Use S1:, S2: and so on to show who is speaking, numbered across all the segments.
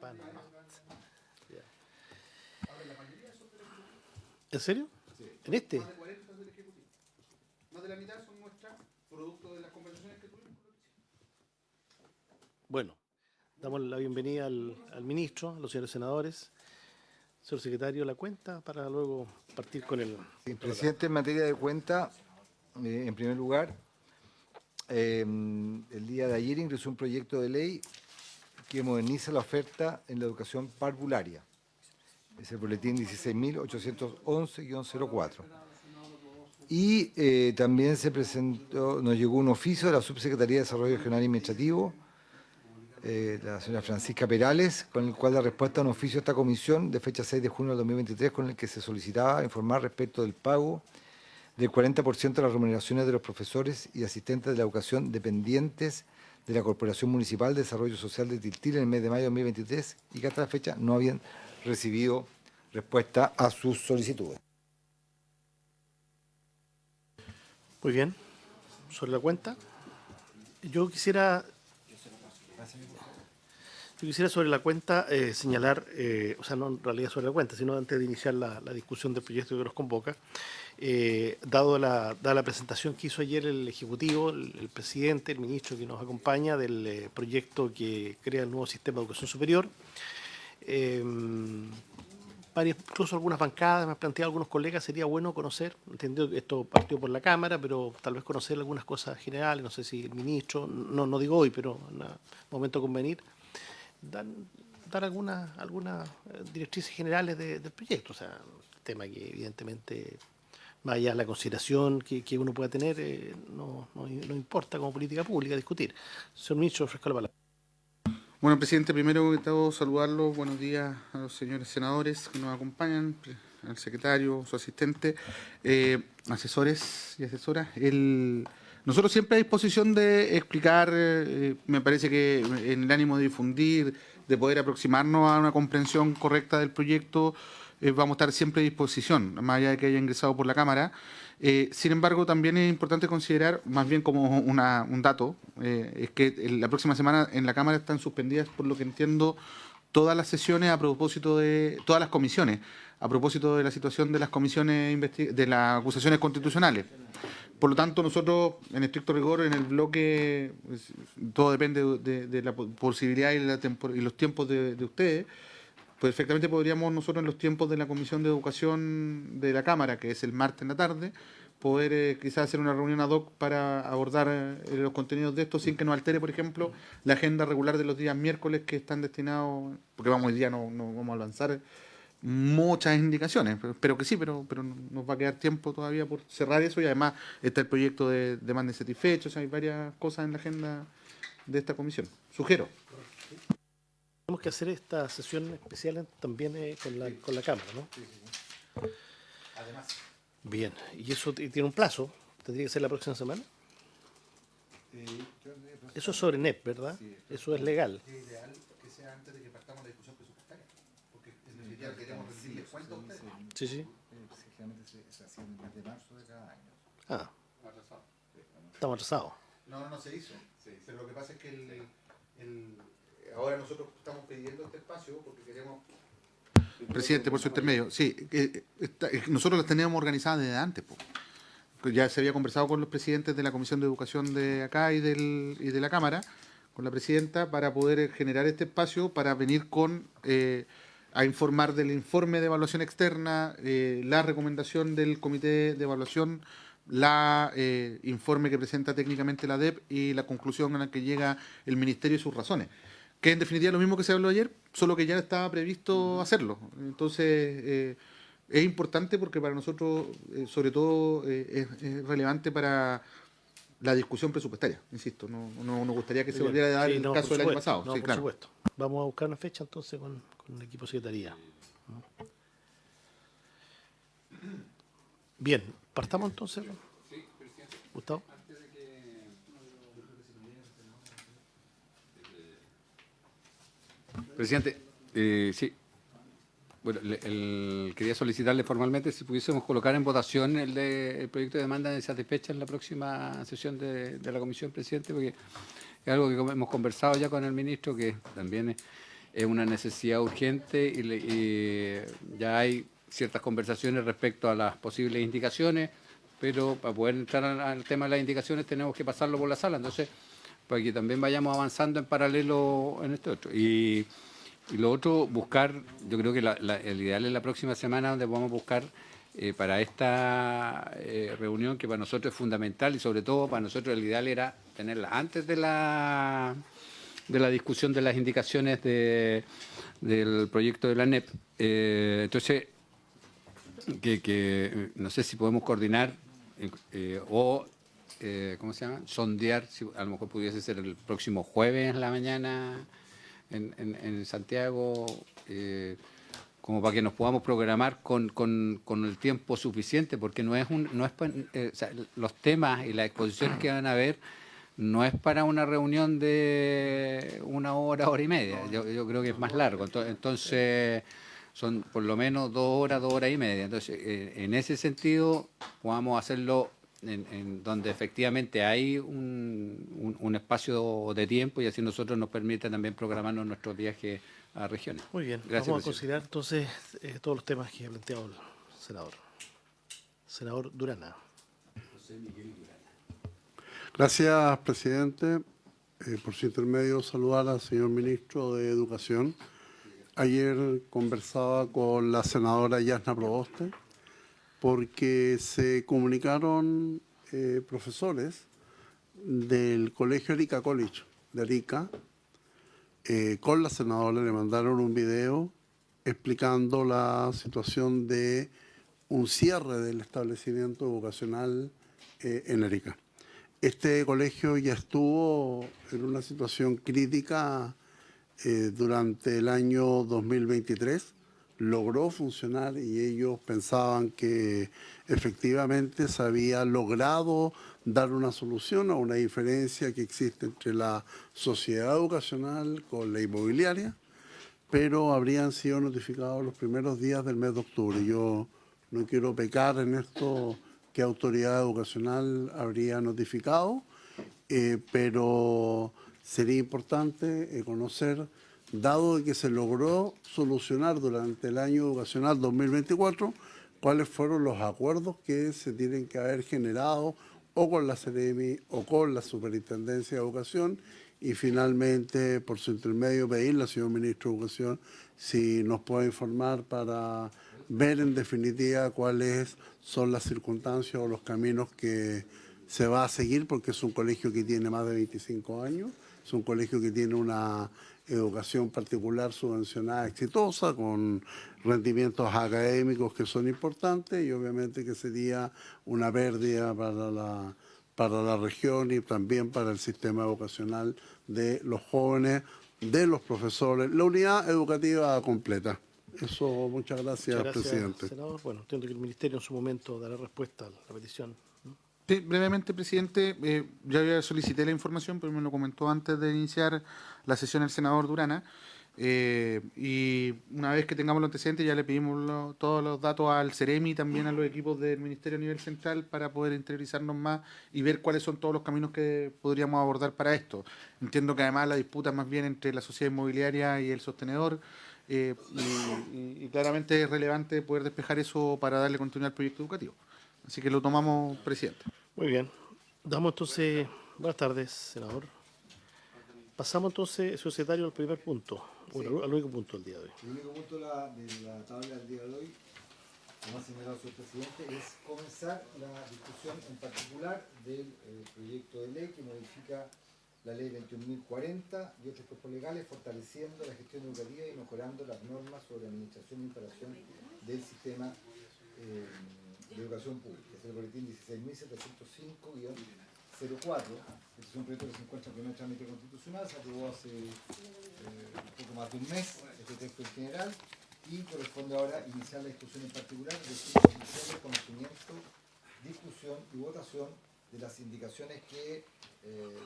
S1: Panamá. Ya. ¿En serio? ¿En este?
S2: Más de 40 son del Ejecutivo. Más de la mitad son nuestras, producto de las conversaciones que tuvimos.
S1: Bueno, damos la bienvenida al ministro, a los señores senadores, señor secretario, la cuenta para luego partir con el...
S3: Sí, presidente, en materia de cuenta, en primer lugar, el día de ayer ingresó un proyecto de ley que moderniza la oferta en la educación parvularia. Es el boletín 16.811-04. Y también se presentó, nos llegó un oficio de la Subsecretaría de Desarrollo Regional y Administrativo, la señora Francisca Perales, con el cual da respuesta a un oficio de esta comisión de fecha 6 de junio del 2023, con el que se solicitaba informar respecto del pago del 40% de las remuneraciones de los profesores y asistentes de la educación dependientes de la Corporación Municipal de Desarrollo Social de Tiltil en el mes de mayo de 2023 y que hasta la fecha no habían recibido respuesta a sus solicitudes.
S1: Muy bien, sobre la cuenta. Yo quisiera sobre la cuenta señalar, o sea, no en realidad sobre la cuenta, sino antes de iniciar la discusión del proyecto que nos convoca, dada la presentación que hizo ayer el Ejecutivo, el presidente, el ministro que nos acompaña del proyecto que crea el nuevo sistema de educación superior, incluso algunas bancadas, me han planteado algunos colegas, sería bueno conocer, entiendo que esto partió por la Cámara, pero tal vez conocer algunas cosas generales, no sé si el ministro, no digo hoy, pero en un momento convenir, dar algunas directrices generales del proyecto, o sea, un tema que evidentemente, más allá de la consideración que uno pueda tener, no importa como política pública discutir. Señor ministro, ofrezco la palabra.
S2: Bueno, presidente, primero que todo saludarlos. Buenos días a los señores senadores que nos acompañan, al secretario, su asistente, asesores y asesoras. Nosotros siempre a disposición de explicar, me parece que en el ánimo de difundir, de poder aproximarnos a una comprensión correcta del proyecto, vamos a estar siempre a disposición, más allá de que haya ingresado por la Cámara. Sin embargo, también es importante considerar, más bien como un dato, es que la próxima semana en la Cámara están suspendidas, por lo que entiendo, todas las sesiones a propósito de todas las comisiones, a propósito de la situación de las comisiones de las acusaciones constitucionales. Por lo tanto, nosotros, en estricto rigor, en el bloque, todo depende de la posibilidad y los tiempos de ustedes. Perfectamente podríamos nosotros en los tiempos de la Comisión de Educación de la Cámara, que es el martes en la tarde, poder quizás hacer una reunión ad hoc para abordar los contenidos de esto sin que nos altere, por ejemplo, la agenda regular de los días miércoles que están destinados, porque hoy día no vamos a lanzar muchas indicaciones, espero que sí, pero nos va a quedar tiempo todavía por cerrar eso y además está el proyecto de demanda insatisfechos, hay varias cosas en la agenda de esta comisión. Sugiero.
S1: Tenemos que hacer esta sesión especial también con la Cámara, ¿no?
S2: Además.
S1: Bien, y eso tiene un plazo, tendría que ser la próxima semana. Eso es sobre NEP, ¿verdad? Eso es legal.
S2: Es ideal que sea antes de que partamos la discusión presupuestaria, porque en definitiva queremos rendirles cuenta a ustedes.
S1: Sí.
S3: Generalmente se hacía en el mes de marzo de cada año.
S1: Ah, estamos atrasados.
S2: No se hizo. Pero lo que pasa es que ahora nosotros estamos pidiendo este espacio porque queremos... Presidente, por su intermedio, sí, nosotros las teníamos organizadas desde antes, ya se había conversado con los presidentes de la Comisión de Educación de acá y de la Cámara, con la presidenta, para poder generar este espacio para venir a informar del informe de evaluación externa, la recomendación del Comité de Evaluación, informe que presenta técnicamente la DEP y la conclusión a la que llega el Ministerio y sus razones. Que en definitiva es lo mismo que se habló ayer, solo que ya estaba previsto hacerlo. Entonces, es importante porque para nosotros, sobre todo, es relevante para la discusión presupuestaria, insisto. No nos gustaría que se volviera a dar el caso del año pasado.
S1: No,
S2: sí,
S1: por
S2: claro.
S1: supuesto. Vamos a buscar una fecha entonces con el equipo de secretaría. Bien, partamos entonces.
S4: Sí, presidente.
S1: Gustavo.
S4: Antes de que... Presidente, sí. Bueno, quería solicitarle formalmente si pudiésemos colocar en votación el proyecto de demanda insatisfecha en la próxima sesión de la comisión, presidente, porque es algo que hemos conversado ya con el ministro, que también es una necesidad urgente y ya hay ciertas conversaciones respecto a las posibles indicaciones, pero para poder entrar al tema de las indicaciones tenemos que pasarlo por la sala, entonces para que también vayamos avanzando en paralelo en este otro. Y lo otro, buscar, yo creo que el ideal es la próxima semana donde podamos buscar para esta reunión, que para nosotros es fundamental y sobre todo para nosotros el ideal era tenerla antes de la discusión de las indicaciones del proyecto de la NEP. Entonces, que no sé si podemos coordinar ¿cómo se llama? Sondear, si a lo mejor pudiese ser el próximo jueves en la mañana en Santiago, como para que nos podamos programar con el tiempo suficiente, porque no es o sea, los temas y las exposiciones que van a haber no es para una reunión de 1 hora, hora y media. Yo creo que es más largo. Entonces son por lo menos 2 horas, 2 horas y media. Entonces, en ese sentido, podamos hacerlo en donde efectivamente hay un espacio de tiempo y así nosotros nos permite también programarnos nuestros viajes a regiones.
S1: Muy bien,
S4: Gracias,
S1: vamos a
S4: presidente.
S1: considerar entonces todos los temas que ha planteado el senador. Senador Durana.
S5: Gracias, presidente. Por su intermedio, saludar al señor ministro de Educación. Ayer conversaba con la senadora Yasna Proboste porque se comunicaron profesores del Colegio Arica College de Arica con la senadora, le mandaron un video explicando la situación de un cierre del establecimiento educacional en Arica. Este colegio ya estuvo en una situación crítica durante el año 2023, logró funcionar y ellos pensaban que efectivamente se había logrado dar una solución a una diferencia que existe entre la sociedad educacional con la inmobiliaria, pero habrían sido notificados los primeros días del mes de octubre. Yo no quiero pecar en esto que autoridad educacional habría notificado, pero sería importante conocer, dado que se logró solucionar durante el año educacional 2024, cuáles fueron los acuerdos que se tienen que haber generado o con la Seremi o con la Superintendencia de Educación y finalmente, por su intermedio, pedirle al señor Ministro de Educación si nos puede informar para ver en definitiva cuáles son las circunstancias o los caminos que se va a seguir, porque es un colegio que tiene más de 25 años, es un colegio que tiene una educación particular subvencionada exitosa, con rendimientos académicos que son importantes y obviamente que sería una pérdida para la región y también para el sistema educacional de los jóvenes, de los profesores, la unidad educativa completa. Eso, muchas gracias, presidente.
S1: Senador. Bueno, entiendo que el Ministerio en su momento dará respuesta a la petición.
S2: Sí, brevemente, presidente, ya solicité la información, pero me lo comentó antes de iniciar la sesión el senador Durana. Y una vez que tengamos los antecedentes, ya le pedimos todos los datos al Ceremi y también a los equipos del Ministerio a nivel central para poder interiorizarnos más y ver cuáles son todos los caminos que podríamos abordar para esto. Entiendo que además la disputa es más bien entre la sociedad inmobiliaria y el sostenedor. Y claramente es relevante poder despejar eso para darle continuidad al proyecto educativo. Así que lo tomamos, presidente.
S1: Muy bien. Damos entonces, buenas tardes, senador. Pasamos entonces, secretario, al primer punto, bueno, al único punto del día de hoy.
S3: El único punto de la tabla del día de hoy, como ha señalado el señor presidente, es comenzar la discusión en particular del proyecto de ley que modifica la ley 21.040 y otros cuerpos legales, fortaleciendo la gestión educativa y mejorando las normas sobre administración e instalación del sistema de educación pública. Es el boletín 16.705-04. Este es un proyecto que se encuentra en primer trámite constitucional, se aprobó hace un poco más de un mes este texto en general y corresponde ahora iniciar la discusión en particular de su comisión de conocimiento, discusión y votación de las indicaciones que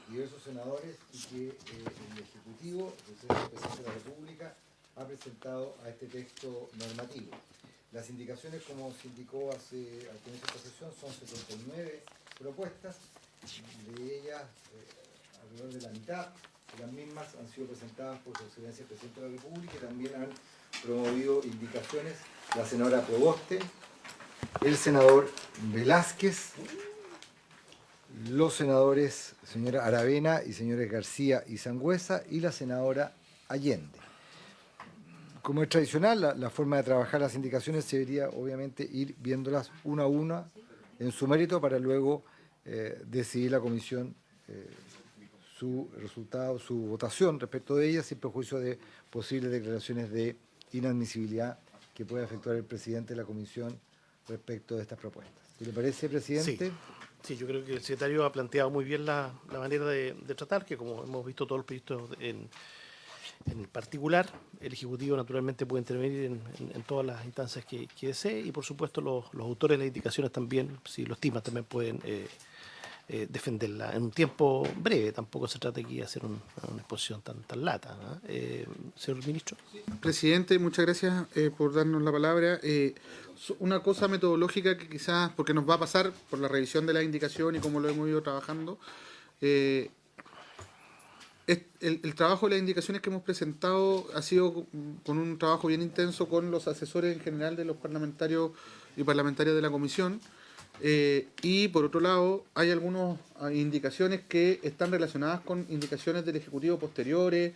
S3: diversos senadores y que el Ejecutivo, el Presidente de la República, ha presentado a este texto normativo. Las indicaciones, como se indicó al comienzo de esta sesión, son 79 propuestas, de ellas alrededor de la mitad Las mismas han sido presentadas por su excelencia el presidente de la República y también han promovido indicaciones la senadora Proboste, el senador Velázquez, los senadores señora Aravena y señores García y Sangüesa y la senadora Allende. Como es tradicional, la forma de trabajar las indicaciones se debería obviamente ir viéndolas una a una en su mérito para luego decidir la comisión su resultado, su votación respecto de ellas sin perjuicio de posibles declaraciones de inadmisibilidad que pueda efectuar el presidente de la comisión respecto de estas propuestas. ¿Qué le parece, presidente?
S1: Sí. Sí, yo creo que el secretario ha planteado muy bien la manera de tratar, que como hemos visto todos los proyectos en particular, el Ejecutivo naturalmente puede intervenir en todas las instancias que desee y por supuesto los autores de las indicaciones también, si lo estiman, también pueden defenderla en un tiempo breve. Tampoco se trata aquí de hacer una exposición tan lata, ¿no? Señor ministro.
S2: Presidente, muchas gracias por darnos la palabra. Una cosa metodológica que quizás, porque nos va a pasar por la revisión de la indicación y cómo lo hemos ido trabajando, el trabajo de las indicaciones que hemos presentado ha sido con un trabajo bien intenso con los asesores en general de los parlamentarios y parlamentarias de la comisión. Y por otro lado, hay algunas indicaciones que están relacionadas con indicaciones del Ejecutivo posteriores,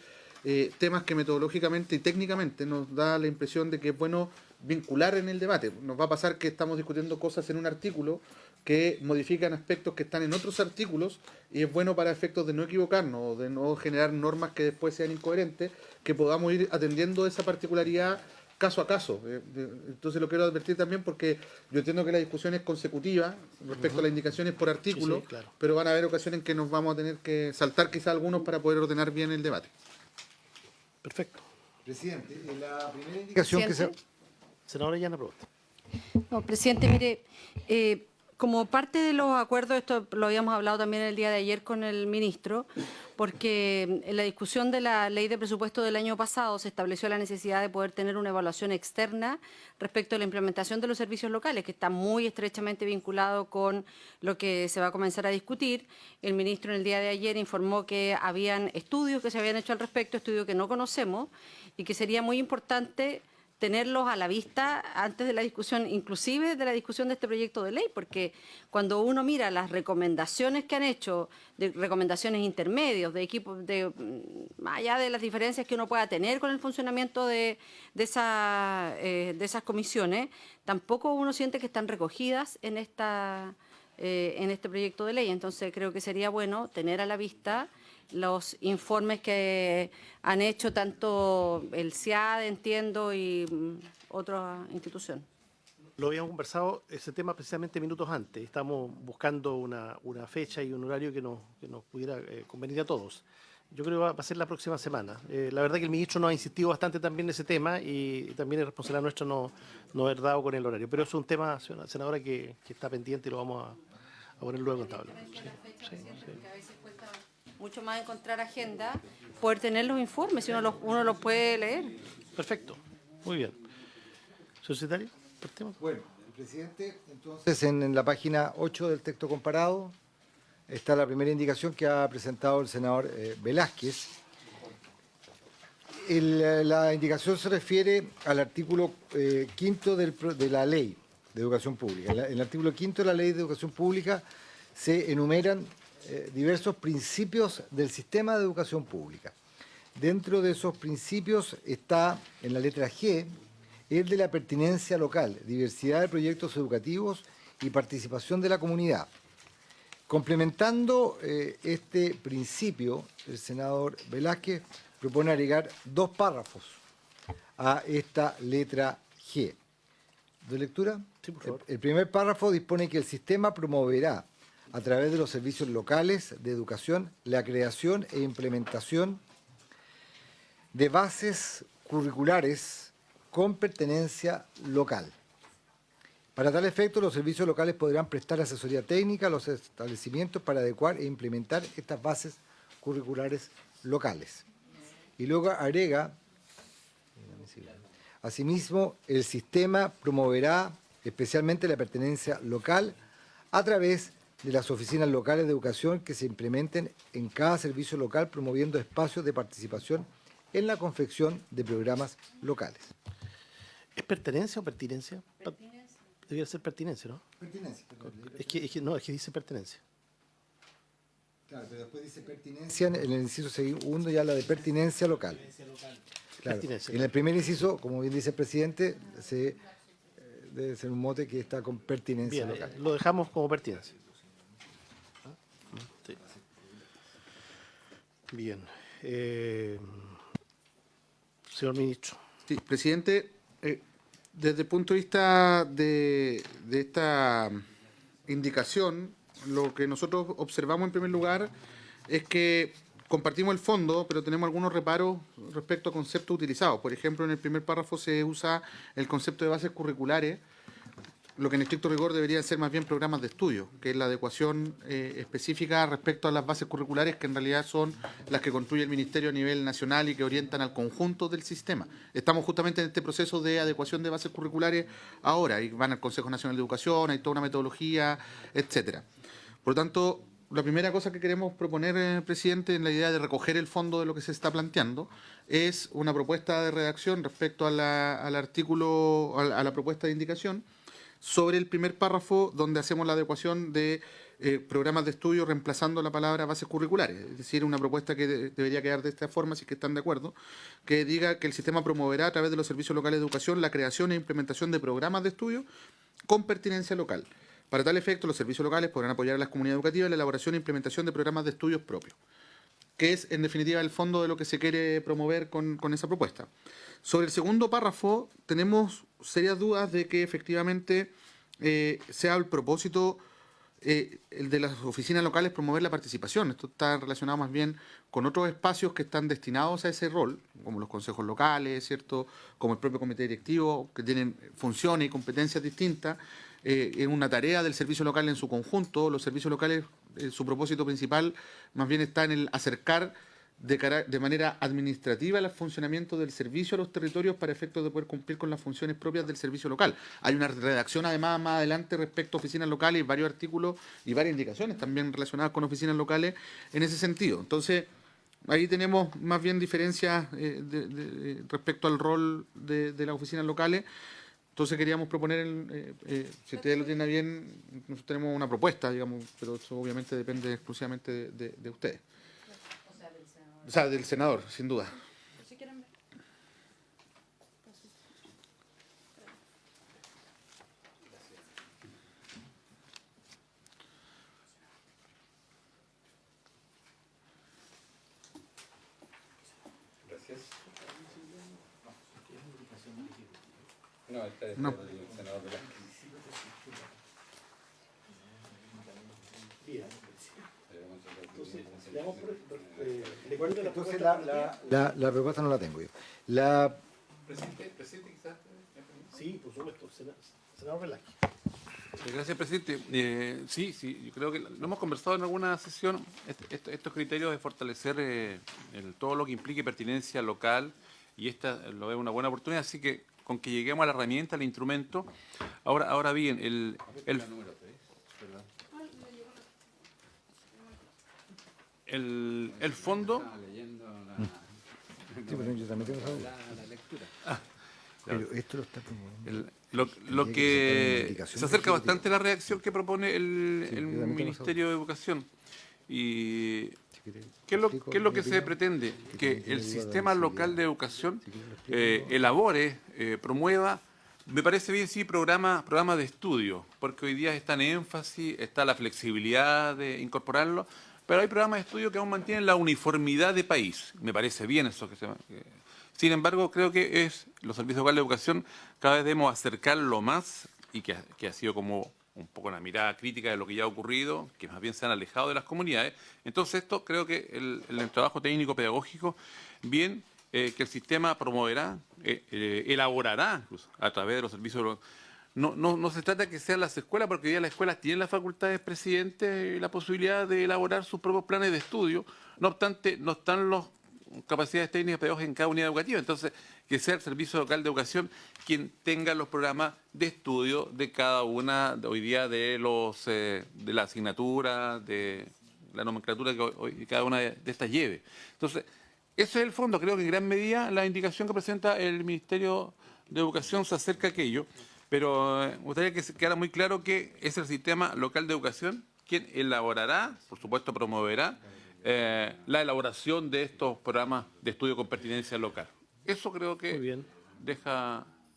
S2: temas que metodológicamente y técnicamente nos da la impresión de que es bueno vincular en el debate. Nos va a pasar que estamos discutiendo cosas en un artículo que modifican aspectos que están en otros artículos y es bueno para efectos de no equivocarnos o de no generar normas que después sean incoherentes, que podamos ir atendiendo esa particularidad caso a caso. Entonces lo quiero advertir también porque yo entiendo que la discusión es consecutiva respecto a las indicaciones por artículo,
S1: Sí, claro.
S2: pero van a haber ocasiones en que nos vamos a tener que saltar quizá algunos para poder ordenar bien el debate.
S1: Perfecto.
S3: Presidente, la primera indicación que se...
S1: Senadora Yana Proboste.
S6: No, presidente, mire, como parte de los acuerdos, esto lo habíamos hablado también el día de ayer con el ministro, porque en la discusión de la ley de presupuesto del año pasado se estableció la necesidad de poder tener una evaluación externa respecto a la implementación de los servicios locales, que está muy estrechamente vinculado con lo que se va a comenzar a discutir. El ministro en el día de ayer informó que habían estudios que se habían hecho al respecto, estudios que no conocemos, y que sería muy importante tenerlos a la vista antes de la discusión, inclusive de la discusión de este proyecto de ley, porque cuando uno mira las recomendaciones que han hecho, de recomendaciones intermedios, de equipos, más allá de las diferencias que uno pueda tener con el funcionamiento de esas comisiones, tampoco uno siente que están recogidas en este proyecto de ley. Entonces creo que sería bueno tener a la vista los informes que han hecho tanto el CIAD, entiendo, y otra institución.
S1: Lo habíamos conversado ese tema precisamente minutos antes. Estamos buscando una fecha y un horario que nos pudiera convenir a todos. Yo creo que va a ser la próxima semana. La verdad que el ministro nos ha insistido bastante también en ese tema y también es responsabilidad nuestra no haber dado con el horario. Pero es un tema, senadora, que está pendiente y lo vamos a poner luego en tabla. Sí.
S6: Mucho más encontrar agenda, poder tener los informes, si uno los puede leer.
S1: Perfecto, muy bien. Señor secretario, partimos.
S3: Bueno, el presidente, entonces en la página 8 del texto comparado está la primera indicación que ha presentado el senador Velázquez. La indicación se refiere al artículo 5 de la Ley de Educación Pública. En el artículo 5 de la Ley de Educación Pública se enumeran diversos principios del sistema de educación pública. Dentro de esos principios está, en la letra G, el de la pertinencia local, diversidad de proyectos educativos y participación de la comunidad. Complementando este principio, el senador Velázquez propone agregar 2 párrafos a esta letra G. ¿De lectura?
S1: Sí, por favor.
S3: El primer párrafo dispone que el sistema promoverá a través de los servicios locales de educación la creación e implementación de bases curriculares con pertenencia local. Para tal efecto, los servicios locales podrán prestar asesoría técnica a los establecimientos para adecuar e implementar estas bases curriculares locales. Y luego agrega, asimismo, el sistema promoverá especialmente la pertenencia local a través de las oficinas locales de educación que se implementen en cada servicio local, promoviendo espacios de participación en la confección de programas locales.
S1: ¿Es pertenencia o pertinencia? Debería ser pertinencia, ¿no?
S3: Pertinencia.
S1: Es que dice pertenencia.
S3: Claro, pero después dice pertinencia, en el inciso segundo ya la de pertinencia local. Claro.
S1: Pertinencia.
S3: En el primer inciso, como bien dice el presidente, debe ser un mote que está con pertinencia
S1: Bien,
S3: local.
S1: lo dejamos como pertinencia. Sí. Bien. Señor ministro.
S2: Sí, presidente, desde el punto de vista de esta indicación, lo que nosotros observamos en primer lugar es que compartimos el fondo, pero tenemos algunos reparos respecto a conceptos utilizados. Por ejemplo, en el primer párrafo se usa el concepto de bases curriculares, lo que en estricto rigor deberían ser más bien programas de estudio, que es la adecuación específica respecto a las bases curriculares, que en realidad son las que construye el Ministerio a nivel nacional y que orientan al conjunto del sistema. Estamos justamente en este proceso de adecuación de bases curriculares ahora, y van al Consejo Nacional de Educación, hay toda una metodología, etcétera. Por lo tanto, la primera cosa que queremos proponer, presidente, en la idea de recoger el fondo de lo que se está planteando, es una propuesta de redacción respecto al artículo, a la propuesta de indicación, sobre el primer párrafo donde hacemos la adecuación de programas de estudio reemplazando la palabra bases curriculares. Es decir, una propuesta que debería quedar de esta forma, si es que están de acuerdo, que diga que el sistema promoverá a través de los servicios locales de educación la creación e implementación de programas de estudio con pertinencia local. Para tal efecto, los servicios locales podrán apoyar a las comunidades educativas en la elaboración e implementación de programas de estudios propios, que es, en definitiva, el fondo de lo que se quiere promover con esa propuesta. Sobre el segundo párrafo, tenemos serias dudas de que efectivamente sea el propósito el de las oficinas locales promover la participación. Esto está relacionado más bien con otros espacios que están destinados a ese rol, como los consejos locales, ¿cierto?, como el propio comité directivo, que tienen funciones y competencias distintas. En una tarea del servicio local en su conjunto. Los servicios locales, su propósito principal más bien está en el acercar de manera administrativa el funcionamiento del servicio a los territorios para efectos de poder cumplir con las funciones propias del servicio local. Hay una redacción además más adelante respecto a oficinas locales y varios artículos y varias indicaciones también relacionadas con oficinas locales en ese sentido. Entonces, ahí tenemos más bien diferencias respecto al rol de las oficinas locales. Entonces queríamos proponer, si ustedes lo tienen a bien, nosotros tenemos una propuesta, digamos, pero eso obviamente depende exclusivamente de ustedes. O sea, del senador, sin duda. No.
S3: Entonces la propuesta no la tengo yo.
S4: Presidente, quizás.
S1: Sí, por supuesto. Senador Velázquez.
S7: Gracias, presidente. Sí, yo creo que lo hemos conversado en alguna sesión, estos criterios de fortalecer todo lo que implique pertinencia local, y esta lo veo una buena oportunidad, así que con que lleguemos a la herramienta, al instrumento. Ahora bien, el fondo...
S3: Sí, pero yo también tengo
S4: La lectura.
S3: Pero esto lo está promoviendo.
S7: Lo que
S3: indicación
S7: se acerca
S3: definitiva.
S7: bastante a la reacción que propone el
S3: yo también tengo
S7: Ministerio de Educación. Y
S3: quieres,
S7: ¿qué es lo que se pretende? Que el sistema local de educación elabore, promueva, me parece bien, sí, programas de estudio, porque hoy día está en énfasis, está la flexibilidad de incorporarlo, pero hay programas de estudio que aún mantienen la uniformidad de país. Me parece bien eso. Sin embargo, creo que los servicios locales de educación cada vez debemos acercarlo más, y que ha sido como un poco una mirada crítica de lo que ya ha ocurrido, que más bien se han alejado de las comunidades. Entonces, esto creo que el trabajo técnico-pedagógico, bien, que el sistema promoverá, elaborará, incluso, a través de los servicios. No se trata de que sean las escuelas, porque hoy día las escuelas tienen las facultades, presidente, y la posibilidad de elaborar sus propios planes de estudio. No obstante, no están capacidades técnicas pedagógicas en cada unidad educativa. Entonces, que sea el Servicio Local de Educación quien tenga los programas de estudio de cada una, hoy día, de la asignatura, de la nomenclatura que hoy cada una de estas lleve. Entonces, ese es el fondo. Creo que en gran medida la indicación que presenta el Ministerio de Educación se acerca a aquello, pero me gustaría que quedara muy claro que es el Sistema Local de Educación quien elaborará, por supuesto promoverá, la elaboración de estos programas de estudio con pertinencia local. Eso creo que
S1: Muy bien.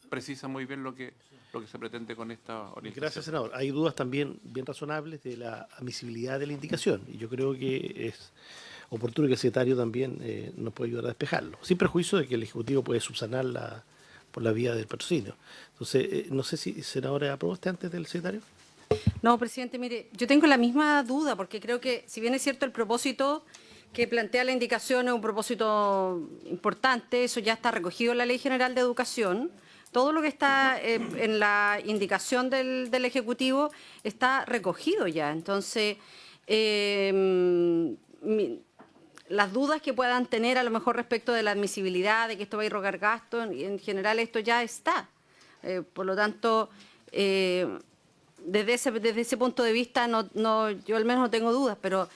S7: precisa muy bien lo que se pretende con esta orientación.
S1: Gracias, senador. Hay dudas también bien razonables de la admisibilidad de la indicación y yo creo que es oportuno que el secretario también nos puede ayudar a despejarlo, sin perjuicio de que el Ejecutivo puede subsanarla por la vía del patrocinio. Entonces, no sé si, senadora, ¿aprobó usted antes del secretario?
S6: No, presidente, mire, yo tengo la misma duda, porque creo que, si bien es cierto el propósito que plantea la indicación es un propósito importante, eso ya está recogido en la Ley General de Educación, todo lo que está en la indicación del Ejecutivo está recogido ya. Entonces, las dudas que puedan tener a lo mejor respecto de la admisibilidad, de que esto va a irrogar gastos, en general esto ya está. Por lo tanto, desde ese punto de vista, yo al menos no tengo dudas, pero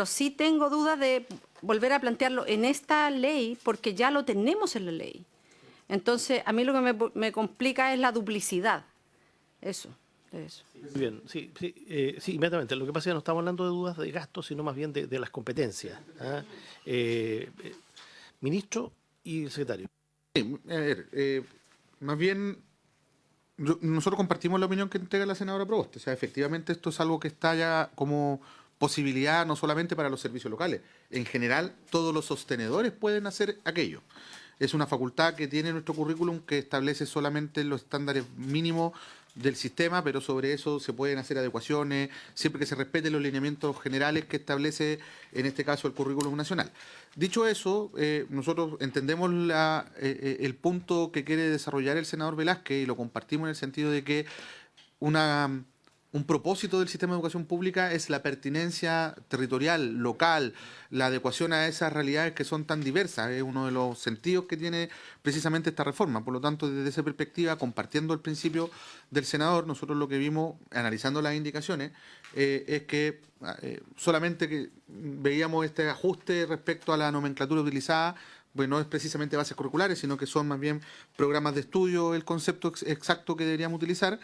S6: sí tengo dudas de volver a plantearlo en esta ley, porque ya lo tenemos en la ley. Entonces, a mí lo que me complica es la duplicidad. Eso.
S1: Muy bien, sí, inmediatamente. Lo que pasa es que no estamos hablando de dudas de gastos, sino más bien de las competencias. Ministro y secretario.
S2: Sí, a ver, más bien, nosotros compartimos la opinión que entrega la senadora Proboste. O sea, efectivamente esto es algo que está ya como posibilidad no solamente para los servicios locales. En general, todos los sostenedores pueden hacer aquello. Es una facultad que tiene nuestro currículum que establece solamente los estándares mínimos del sistema, pero sobre eso se pueden hacer adecuaciones, siempre que se respeten los lineamientos generales que establece, en este caso, el currículum nacional. Dicho eso, nosotros entendemos el punto que quiere desarrollar el senador Velázquez y lo compartimos en el sentido de que un propósito del sistema de educación pública es la pertinencia territorial, local, la adecuación a esas realidades que son tan diversas. Es uno de los sentidos que tiene precisamente esta reforma. Por lo tanto, desde esa perspectiva, compartiendo el principio del senador, nosotros lo que vimos, analizando las indicaciones, es que solamente que veíamos este ajuste respecto a la nomenclatura utilizada, pues no es precisamente bases curriculares, sino que son más bien programas de estudio, el concepto exacto que deberíamos utilizar.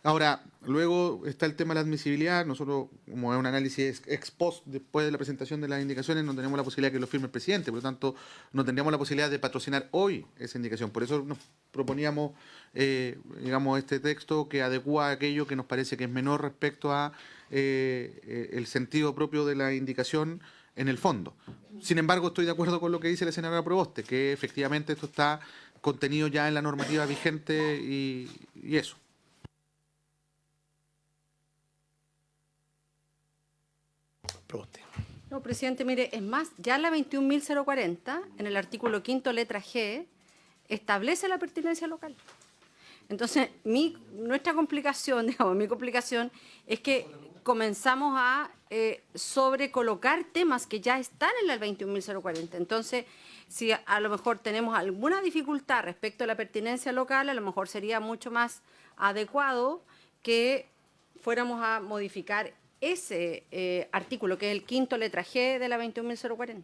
S2: Ahora, luego está el tema de la admisibilidad. Nosotros, como es un análisis ex post, después de la presentación de las indicaciones, no tenemos la posibilidad que lo firme el presidente. Por lo tanto, no tendríamos la posibilidad de patrocinar hoy esa indicación. Por eso nos proponíamos, digamos, este texto que adecua aquello que nos parece que es menor respecto a el sentido propio de la indicación en el fondo. Sin embargo, estoy de acuerdo con lo que dice la senadora Proboste, que efectivamente esto está contenido ya en la normativa vigente y eso.
S1: Proboste.
S6: No, presidente, mire, es más, ya la 21.040, en el artículo 5º, letra G, establece la pertinencia local. Entonces, nuestra complicación, digamos, mi complicación es que comenzamos a sobrecolocar temas que ya están en la 21.040. Entonces, si a lo mejor tenemos alguna dificultad respecto a la pertinencia local, a lo mejor sería mucho más adecuado que fuéramos a modificar ese artículo, que es el 5º, letra G de la 21.040,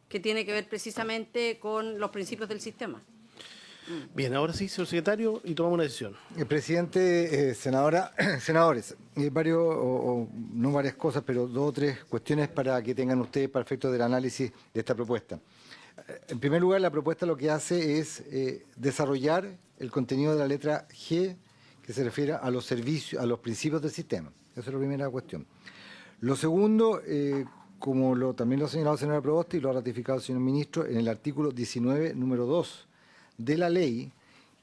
S6: que tiene que ver precisamente con los principios del sistema.
S1: Bien, ahora sí, señor secretario, y tomamos una decisión.
S3: Presidente, senadores, no varias cosas, pero 2 o 3 cuestiones para que tengan ustedes para efectos del análisis de esta propuesta. En primer lugar, la propuesta lo que hace es desarrollar el contenido de la letra G que se refiere a los servicios, a los principios del sistema. Esa es la primera cuestión. Lo segundo, como también lo ha señalado el senador Proboste y lo ha ratificado el señor ministro, en el artículo 19, número 2 de la ley,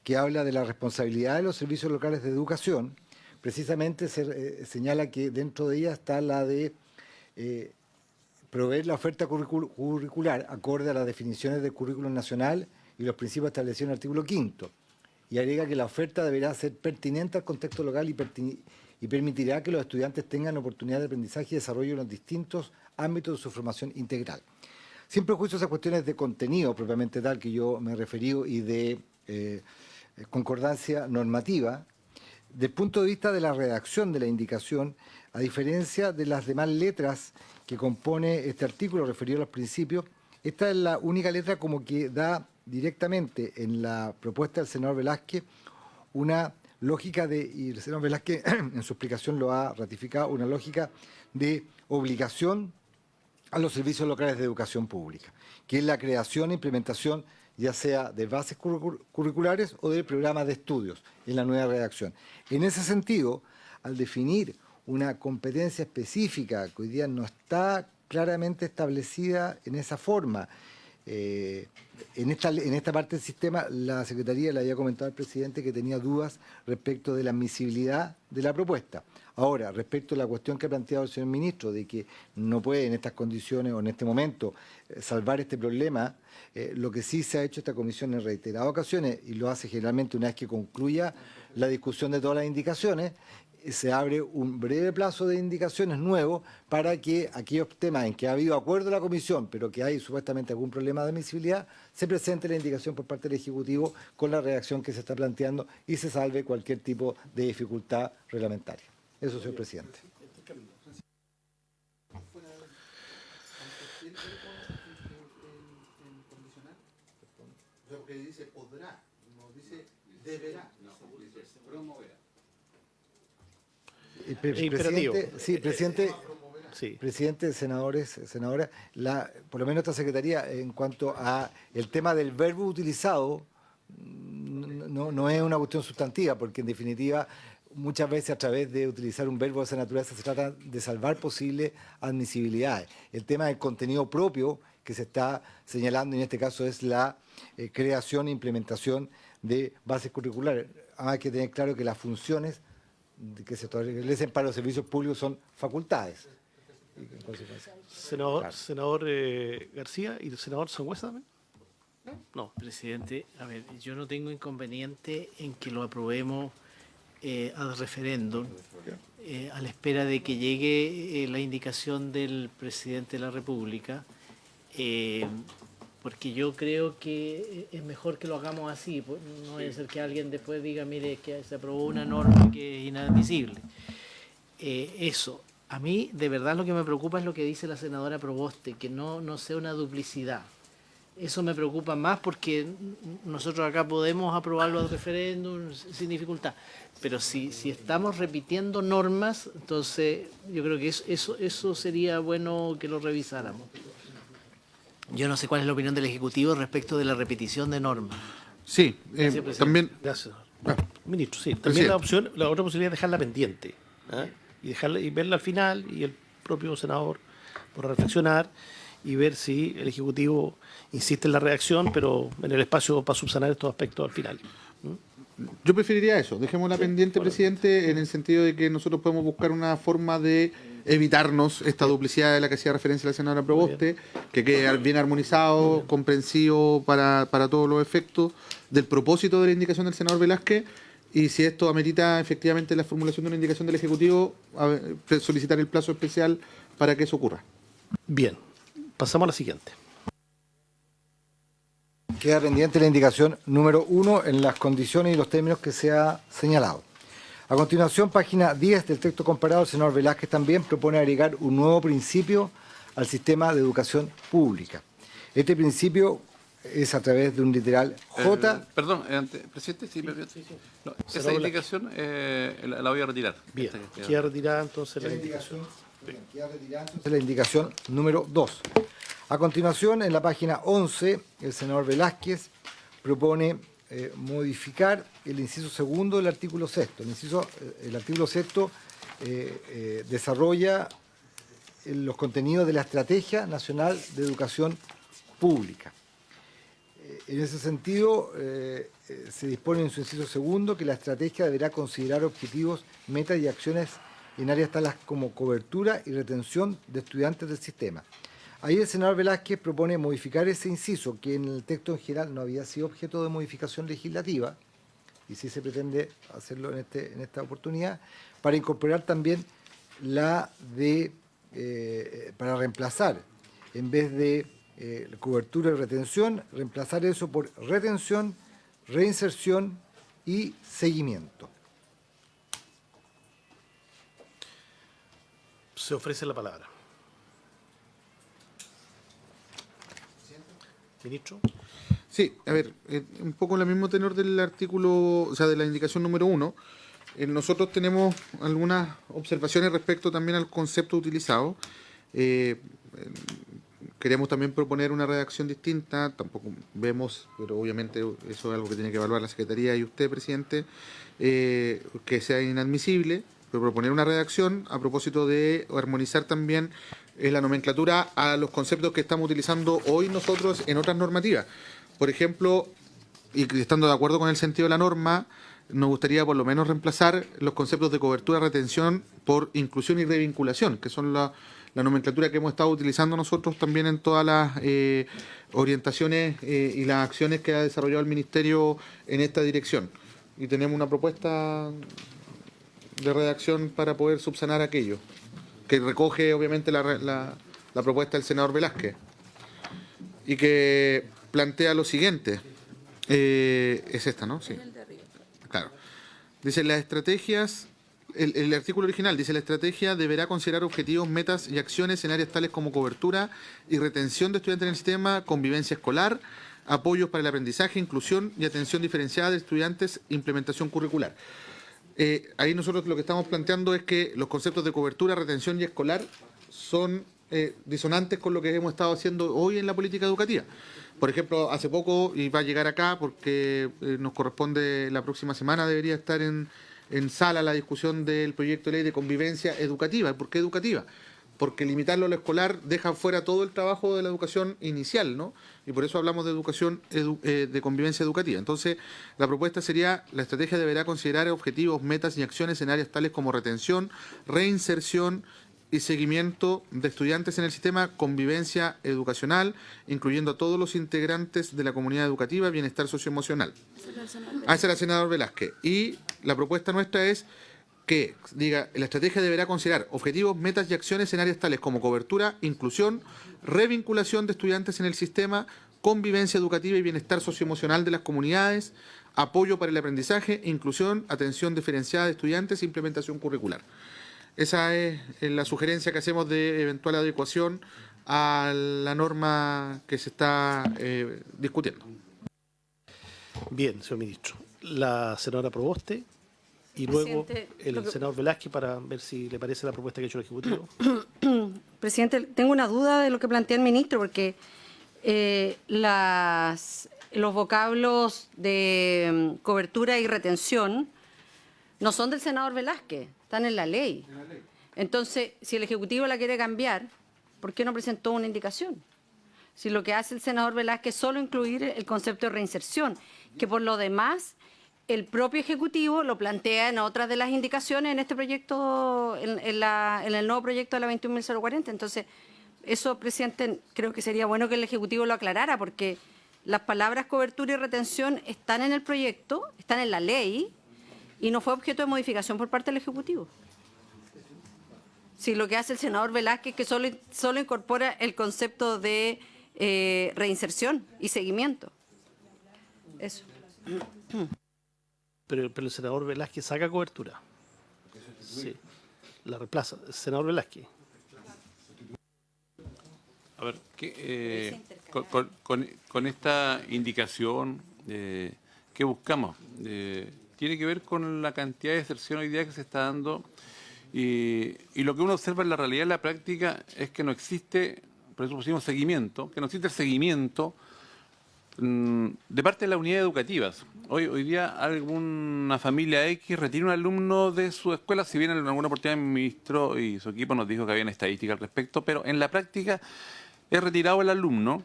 S3: que habla de la responsabilidad de los servicios locales de educación, precisamente se señala que dentro de ella está la de proveer la oferta curricular acorde a las definiciones del currículum nacional y los principios establecidos en el artículo 5º. Y agrega que la oferta deberá ser pertinente al contexto local y permitirá que los estudiantes tengan oportunidad de aprendizaje y desarrollo en los distintos ámbitos de su formación integral. sin prejuicios a cuestiones de contenido propiamente tal que yo me he referido y de concordancia normativa, del punto de vista de la redacción de la indicación, a diferencia de las demás letras que compone este artículo referido a los principios, esta es la única letra como que da directamente en la propuesta del senador Velázquez una lógica de, y el senador Velázquez en su explicación lo ha ratificado, una lógica de obligación a los servicios locales de educación pública, que es la creación e implementación ya sea de bases curriculares o de programas de estudios en la nueva redacción. En ese sentido, al definir una competencia específica que hoy día no está claramente establecida en esa forma, en esta parte del sistema, la Secretaría le había comentado al presidente que tenía dudas respecto de la admisibilidad de la propuesta. Ahora, respecto a la cuestión que ha planteado el señor ministro, de que no puede en estas condiciones o en este momento salvar este problema, lo que sí se ha hecho esta comisión en reiteradas ocasiones, y lo hace generalmente una vez que concluya la discusión de todas las indicaciones, se abre un breve plazo de indicaciones nuevo para que aquellos temas en que ha habido acuerdo de la comisión, pero que hay supuestamente algún problema de admisibilidad, se presente la indicación por parte del Ejecutivo con la redacción que se está planteando y se salve cualquier tipo de dificultad reglamentaria. Eso, señor presidente.
S2: Dice podrá, no dice deberá.
S1: Imperativo.
S3: Presidente, senadores, senadoras, por lo menos esta Secretaría, en cuanto a el tema del verbo utilizado, no es una cuestión sustantiva, porque en definitiva muchas veces a través de utilizar un verbo de esa naturaleza se trata de salvar posibles admisibilidades. El tema del contenido propio que se está señalando, en este caso es la creación e implementación de bases curriculares. Hay que tener claro que las funciones que se establecen para los servicios públicos son facultades.
S1: Senador García y el senador Sangüesa también. No.
S8: Presidente, a ver, yo no tengo inconveniente en que lo aprobemos al referéndum, a la espera de que llegue la indicación del presidente de la República, porque yo creo que es mejor que lo hagamos así. No vaya a ser que alguien después diga, mire, que se aprobó una norma que es inadmisible. Eso. A mí, de verdad, lo que me preocupa es lo que dice la senadora Proboste, que no sea una duplicidad. Eso me preocupa más porque nosotros acá podemos aprobarlo al referéndum sin dificultad. Pero si estamos repitiendo normas, entonces yo creo que eso sería bueno que lo revisáramos. Yo no sé cuál es la opinión del Ejecutivo respecto de la repetición de normas.
S2: Sí, también.
S1: Gracias, ministro. Sí, también la otra posibilidad es dejarla pendiente, y verla al final, y el propio senador por reflexionar y ver si el Ejecutivo insiste en la redacción, pero en el espacio para subsanar estos aspectos al final.
S2: Yo preferiría eso, dejémosla pendiente, presidente, en el sentido de que nosotros podemos buscar una forma de evitarnos esta duplicidad de la que hacía referencia la senadora Proboste, que quede bien armonizado, comprensivo para todos los efectos del propósito de la indicación del senador Velázquez, y si esto amerita efectivamente la formulación de una indicación del Ejecutivo, solicitar el plazo especial para que eso ocurra.
S1: Bien, pasamos a la siguiente.
S3: Queda pendiente la indicación número 1 en las condiciones y los términos que se ha señalado. A continuación, página 10 del texto comparado, el senador Velázquez también propone agregar un nuevo principio al sistema de educación pública. Este principio es a través de un literal J.
S7: Perdón, presidente, sí. No, esa indicación la voy a retirar.
S1: Bien, queda retirada entonces la indicación.
S3: La indicación número 2. A continuación, en la página 11, el senador Velázquez propone modificar el inciso segundo del artículo sexto. El artículo sexto desarrolla los contenidos de la Estrategia Nacional de Educación Pública. En ese sentido, se dispone en su inciso segundo que la estrategia deberá considerar objetivos, metas y acciones en áreas tales como cobertura y retención de estudiantes del sistema. Ahí el senador Velázquez propone modificar ese inciso, que en el texto en general no había sido objeto de modificación legislativa, y sí se pretende hacerlo en esta oportunidad, para incorporar también la de, para reemplazar, en vez de cobertura y retención, reemplazar eso por retención, reinserción y seguimiento.
S1: Se ofrece la palabra. Ministro.
S2: Sí, a ver, un poco en el mismo tenor del artículo, o sea, de la indicación número 1. Nosotros tenemos algunas observaciones respecto también al concepto utilizado. Queremos también proponer una redacción distinta, tampoco vemos, pero obviamente eso es algo que tiene que evaluar la Secretaría y usted, presidente, que sea inadmisible, pero proponer una redacción a propósito de armonizar también la nomenclatura a los conceptos que estamos utilizando hoy nosotros en otras normativas. Por ejemplo, y estando de acuerdo con el sentido de la norma, nos gustaría por lo menos reemplazar los conceptos de cobertura, retención por inclusión y revinculación, que son la nomenclatura que hemos estado utilizando nosotros también en todas las orientaciones y las acciones que ha desarrollado el Ministerio en esta dirección. Y tenemos una propuesta de redacción para poder subsanar aquello, que recoge obviamente la propuesta del senador Velázquez y que plantea lo siguiente. Es esta, ¿no? Sí. Claro. Dice, las estrategias, el artículo original dice, la estrategia deberá considerar objetivos, metas y acciones en áreas tales como cobertura y retención de estudiantes en el sistema, convivencia escolar, apoyos para el aprendizaje, inclusión y atención diferenciada de estudiantes, implementación curricular. Ahí nosotros lo que estamos planteando es que los conceptos de cobertura, retención y escolar son disonantes con lo que hemos estado haciendo hoy en la política educativa. Por ejemplo, hace poco, y va a llegar acá porque nos corresponde la próxima semana, debería estar en sala la discusión del proyecto de ley de convivencia educativa. ¿Por qué educativa? Porque limitarlo a lo escolar deja fuera todo el trabajo de la educación inicial, ¿no? Y por eso hablamos de educación, de convivencia educativa. Entonces, la propuesta sería, la estrategia deberá considerar objetivos, metas y acciones en áreas tales como retención, reinserción y seguimiento de estudiantes en el sistema, convivencia educacional, incluyendo a todos los integrantes de la comunidad educativa, bienestar socioemocional. Ese era el senador Velázquez. Y la propuesta nuestra es que diga, la estrategia deberá considerar objetivos, metas y acciones en áreas tales como cobertura, inclusión, revinculación de estudiantes en el sistema, convivencia educativa y bienestar socioemocional de las comunidades, apoyo para el aprendizaje, inclusión, atención diferenciada de estudiantes e implementación curricular. Esa es la sugerencia que hacemos de eventual adecuación a la norma que se está discutiendo.
S1: Bien, señor ministro. La senadora Proboste y luego el senador Velázquez para ver si le parece la propuesta que ha hecho el Ejecutivo.
S6: Presidente, tengo una duda de lo que plantea el ministro, porque los vocablos de cobertura y retención no son del senador Velázquez, están en la ley. Entonces, si el Ejecutivo la quiere cambiar, ¿por qué no presentó una indicación? Si lo que hace el senador Velázquez es solo incluir el concepto de reinserción, que por lo demás el propio Ejecutivo lo plantea en otras de las indicaciones en este proyecto, en el nuevo proyecto de la 21.040. Entonces, eso, presidente, creo que sería bueno que el Ejecutivo lo aclarara, porque las palabras cobertura y retención están en el proyecto, están en la ley, y no fue objeto de modificación por parte del Ejecutivo. Si lo que hace el senador Velázquez es que solo incorpora el concepto de reinserción y seguimiento. Eso.
S1: Pero el senador Velázquez saca cobertura. Sí, la reemplaza. El senador Velázquez.
S7: A ver, con esta indicación, ¿qué buscamos? Tiene que ver con la cantidad de deserción hoy día que se está dando y lo que uno observa en la realidad, en la práctica, es que no existe, por eso pusimos seguimiento, que no existe el seguimiento de parte de las unidades educativas. Hoy día alguna familia X retira un alumno de su escuela, si bien en alguna oportunidad el ministro y su equipo nos dijo que había una estadística al respecto, pero en la práctica es retirado el alumno,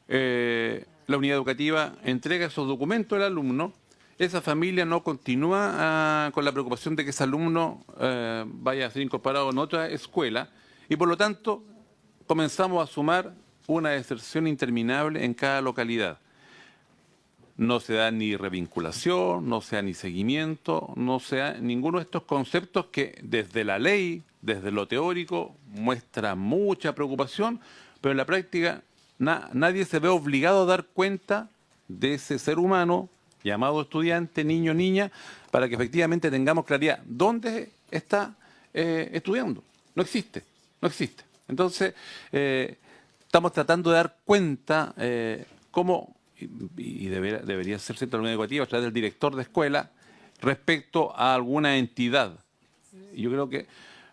S7: la unidad educativa entrega esos documentos al alumno, esa familia no continúa con la preocupación de que ese alumno vaya a ser incorporado en otra escuela y por lo tanto comenzamos a sumar una deserción interminable en cada localidad. No se da ni revinculación, no se da ni seguimiento, no se da ninguno de estos conceptos que desde la ley, desde lo teórico, muestra mucha preocupación, pero en la práctica nadie se ve obligado a dar cuenta de ese ser humano llamado estudiante, niño, niña, para que efectivamente tengamos claridad dónde está estudiando. No existe, no existe. Entonces, estamos tratando de dar cuenta cómo, y debería ser centro educativo a través del director de escuela, respecto a alguna entidad. Y yo creo que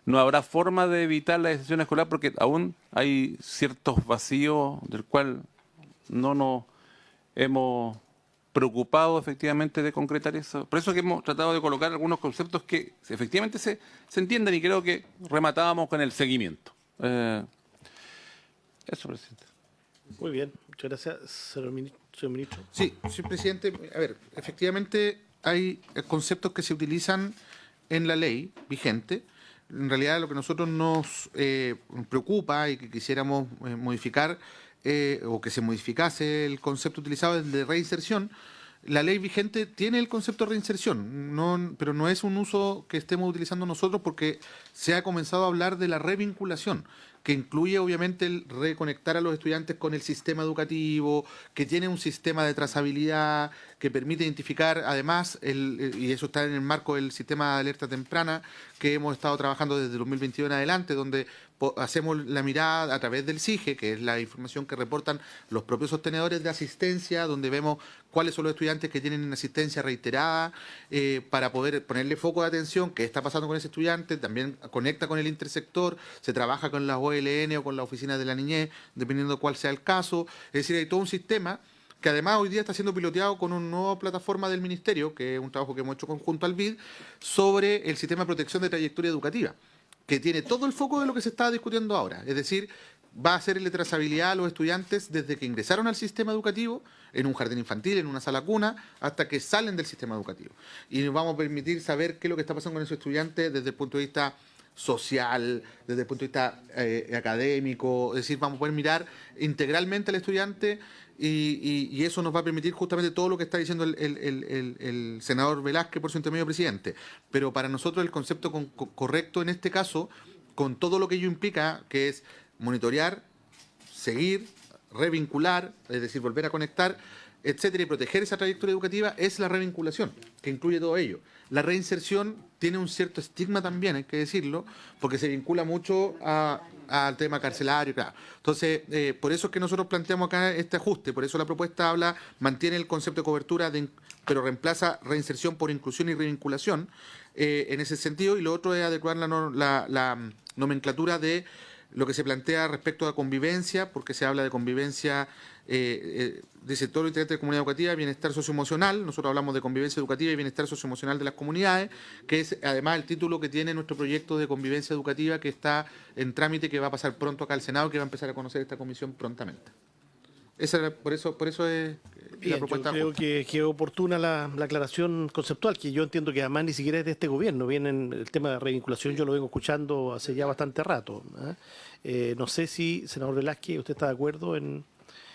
S7: no habrá forma de evitar la decisión escolar porque aún hay ciertos vacíos del cual no nos hemos preocupado efectivamente de concretar eso. Por eso que hemos tratado de colocar algunos conceptos que efectivamente se entienden y creo que rematábamos con el seguimiento. Eso, presidente.
S1: Muy bien, muchas gracias, señor ministro.
S2: Sí, señor presidente. A ver, efectivamente hay conceptos que se utilizan en la ley vigente. En realidad lo que a nosotros nos preocupa y que quisiéramos modificar o que se modificase el concepto utilizado es el de reinserción. La ley vigente tiene el concepto de reinserción, pero no es un uso que estemos utilizando nosotros porque se ha comenzado a hablar de la revinculación, que incluye obviamente el reconectar a los estudiantes con el sistema educativo, que tiene un sistema de trazabilidad, que permite identificar además, y eso está en el marco del sistema de alerta temprana, que hemos estado trabajando desde 2021 en adelante, donde hacemos la mirada a través del SIGE, que es la información que reportan los propios sostenedores de asistencia, donde vemos cuáles son los estudiantes que tienen asistencia reiterada, para poder ponerle foco de atención, qué está pasando con ese estudiante, también conecta con el intersector, se trabaja con las OLN o con la oficina de la niñez, dependiendo de cuál sea el caso. Es decir, hay todo un sistema que además hoy día está siendo piloteado con una nueva plataforma del Ministerio, que es un trabajo que hemos hecho conjunto al BID, sobre el sistema de protección de trayectoria educativa, que tiene todo el foco de lo que se está discutiendo ahora. Es decir, va a hacerle trazabilidad a los estudiantes desde que ingresaron al sistema educativo, en un jardín infantil, en una sala cuna, hasta que salen del sistema educativo. Y nos vamos a permitir saber qué es lo que está pasando con esos estudiantes desde el punto de vista social, desde el punto de vista académico. Es decir, vamos a poder mirar integralmente al estudiante y eso nos va a permitir justamente todo lo que está diciendo el senador Velázquez por su intermedio presidente. Pero para nosotros el concepto correcto en este caso, con todo lo que ello implica, que es monitorear, seguir, revincular, es decir, volver a conectar, etcétera, y proteger esa trayectoria educativa, es la revinculación, que incluye todo ello. La reinserción tiene un cierto estigma también, hay que decirlo, porque se vincula mucho al tema carcelario, claro. Entonces, por eso es que nosotros planteamos acá este ajuste, por eso la propuesta mantiene el concepto de cobertura, pero reemplaza reinserción por inclusión y revinculación en ese sentido, y lo otro es adecuar la nomenclatura de lo que se plantea respecto a convivencia, porque se habla de convivencia de sector integrante de comunidad educativa, bienestar socioemocional. Nosotros hablamos de convivencia educativa y bienestar socioemocional de las comunidades, que es además el título que tiene nuestro proyecto de convivencia educativa que está en trámite, que va a pasar pronto acá al Senado, que va a empezar a conocer esta comisión prontamente. Por eso es
S1: Bien,
S2: la propuesta.
S1: yo creo que es oportuna la aclaración conceptual, que yo entiendo que además ni siquiera es de este gobierno. Viene el tema de revinculación, yo lo vengo escuchando hace ya bastante rato. No sé si, senador Velázquez, usted está de acuerdo en...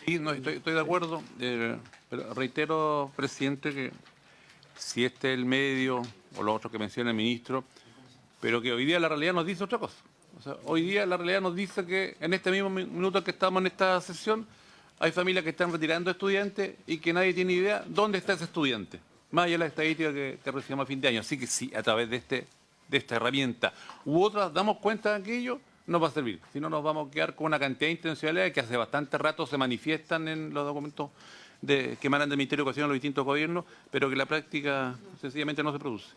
S7: Sí, no, estoy de acuerdo, pero reitero, presidente, que si este es el medio o lo otro que menciona el ministro, pero que hoy día la realidad nos dice otra cosa. O sea, hoy día la realidad nos dice que en este mismo minuto que estamos en esta sesión, hay familias que están retirando estudiantes y que nadie tiene idea dónde está ese estudiante, más allá de la estadística que recibimos a fin de año. Así que sí, a través de esta herramienta u otras damos cuenta de aquello, nos va a servir. Si no, nos vamos a quedar con una cantidad de intencionalidades que hace bastante rato se manifiestan en los documentos que emanan del Ministerio de Educación a los distintos gobiernos, pero que en la práctica sencillamente no se produce.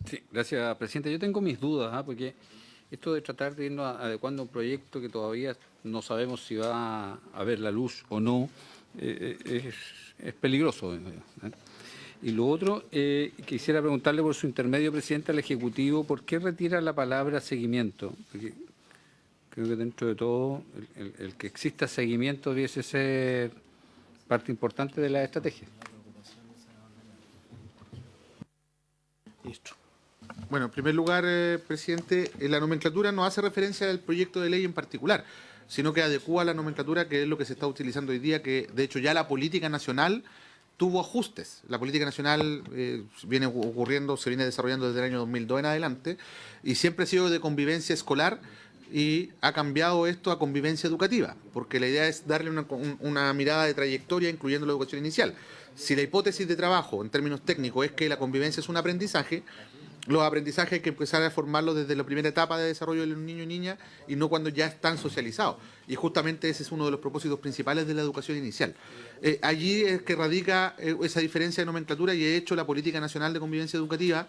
S4: Sí, gracias, presidente. Yo tengo mis dudas, porque esto de tratar de irnos adecuando a un proyecto que todavía no sabemos si va a ver la luz o no, es peligroso. Y lo otro, quisiera preguntarle por su intermedio, presidente, al Ejecutivo, ¿por qué retira la palabra seguimiento? Porque creo que dentro de todo, el que exista seguimiento debiese ser parte importante de la estrategia.
S1: Listo.
S2: Bueno, en primer lugar, presidente, la nomenclatura no hace referencia al proyecto de ley en particular, sino que adecúa la nomenclatura que es lo que se está utilizando hoy día, que de hecho ya la política nacional tuvo ajustes. La política nacional viene ocurriendo, se viene desarrollando desde el año 2002 en adelante, y siempre ha sido de convivencia escolar, y ha cambiado esto a convivencia educativa, porque la idea es darle una mirada de trayectoria, incluyendo la educación inicial. Si la hipótesis de trabajo, en términos técnicos, es que la convivencia es un aprendizaje, los aprendizajes hay que empezar a formarlos desde la primera etapa de desarrollo de un niño y niña, y no cuando ya están socializados. Y justamente ese es uno de los propósitos principales de la educación inicial. Allí es que radica esa diferencia de nomenclatura, y de hecho la Política Nacional de Convivencia Educativa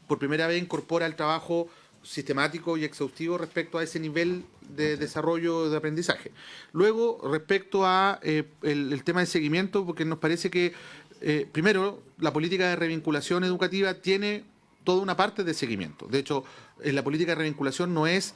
S2: por primera vez incorpora el trabajo sistemático y exhaustivo respecto a ese nivel de desarrollo de aprendizaje. Luego, respecto a el tema de seguimiento, porque nos parece que, primero, la política de revinculación educativa tiene toda una parte de seguimiento. De hecho, en la política de revinculación no es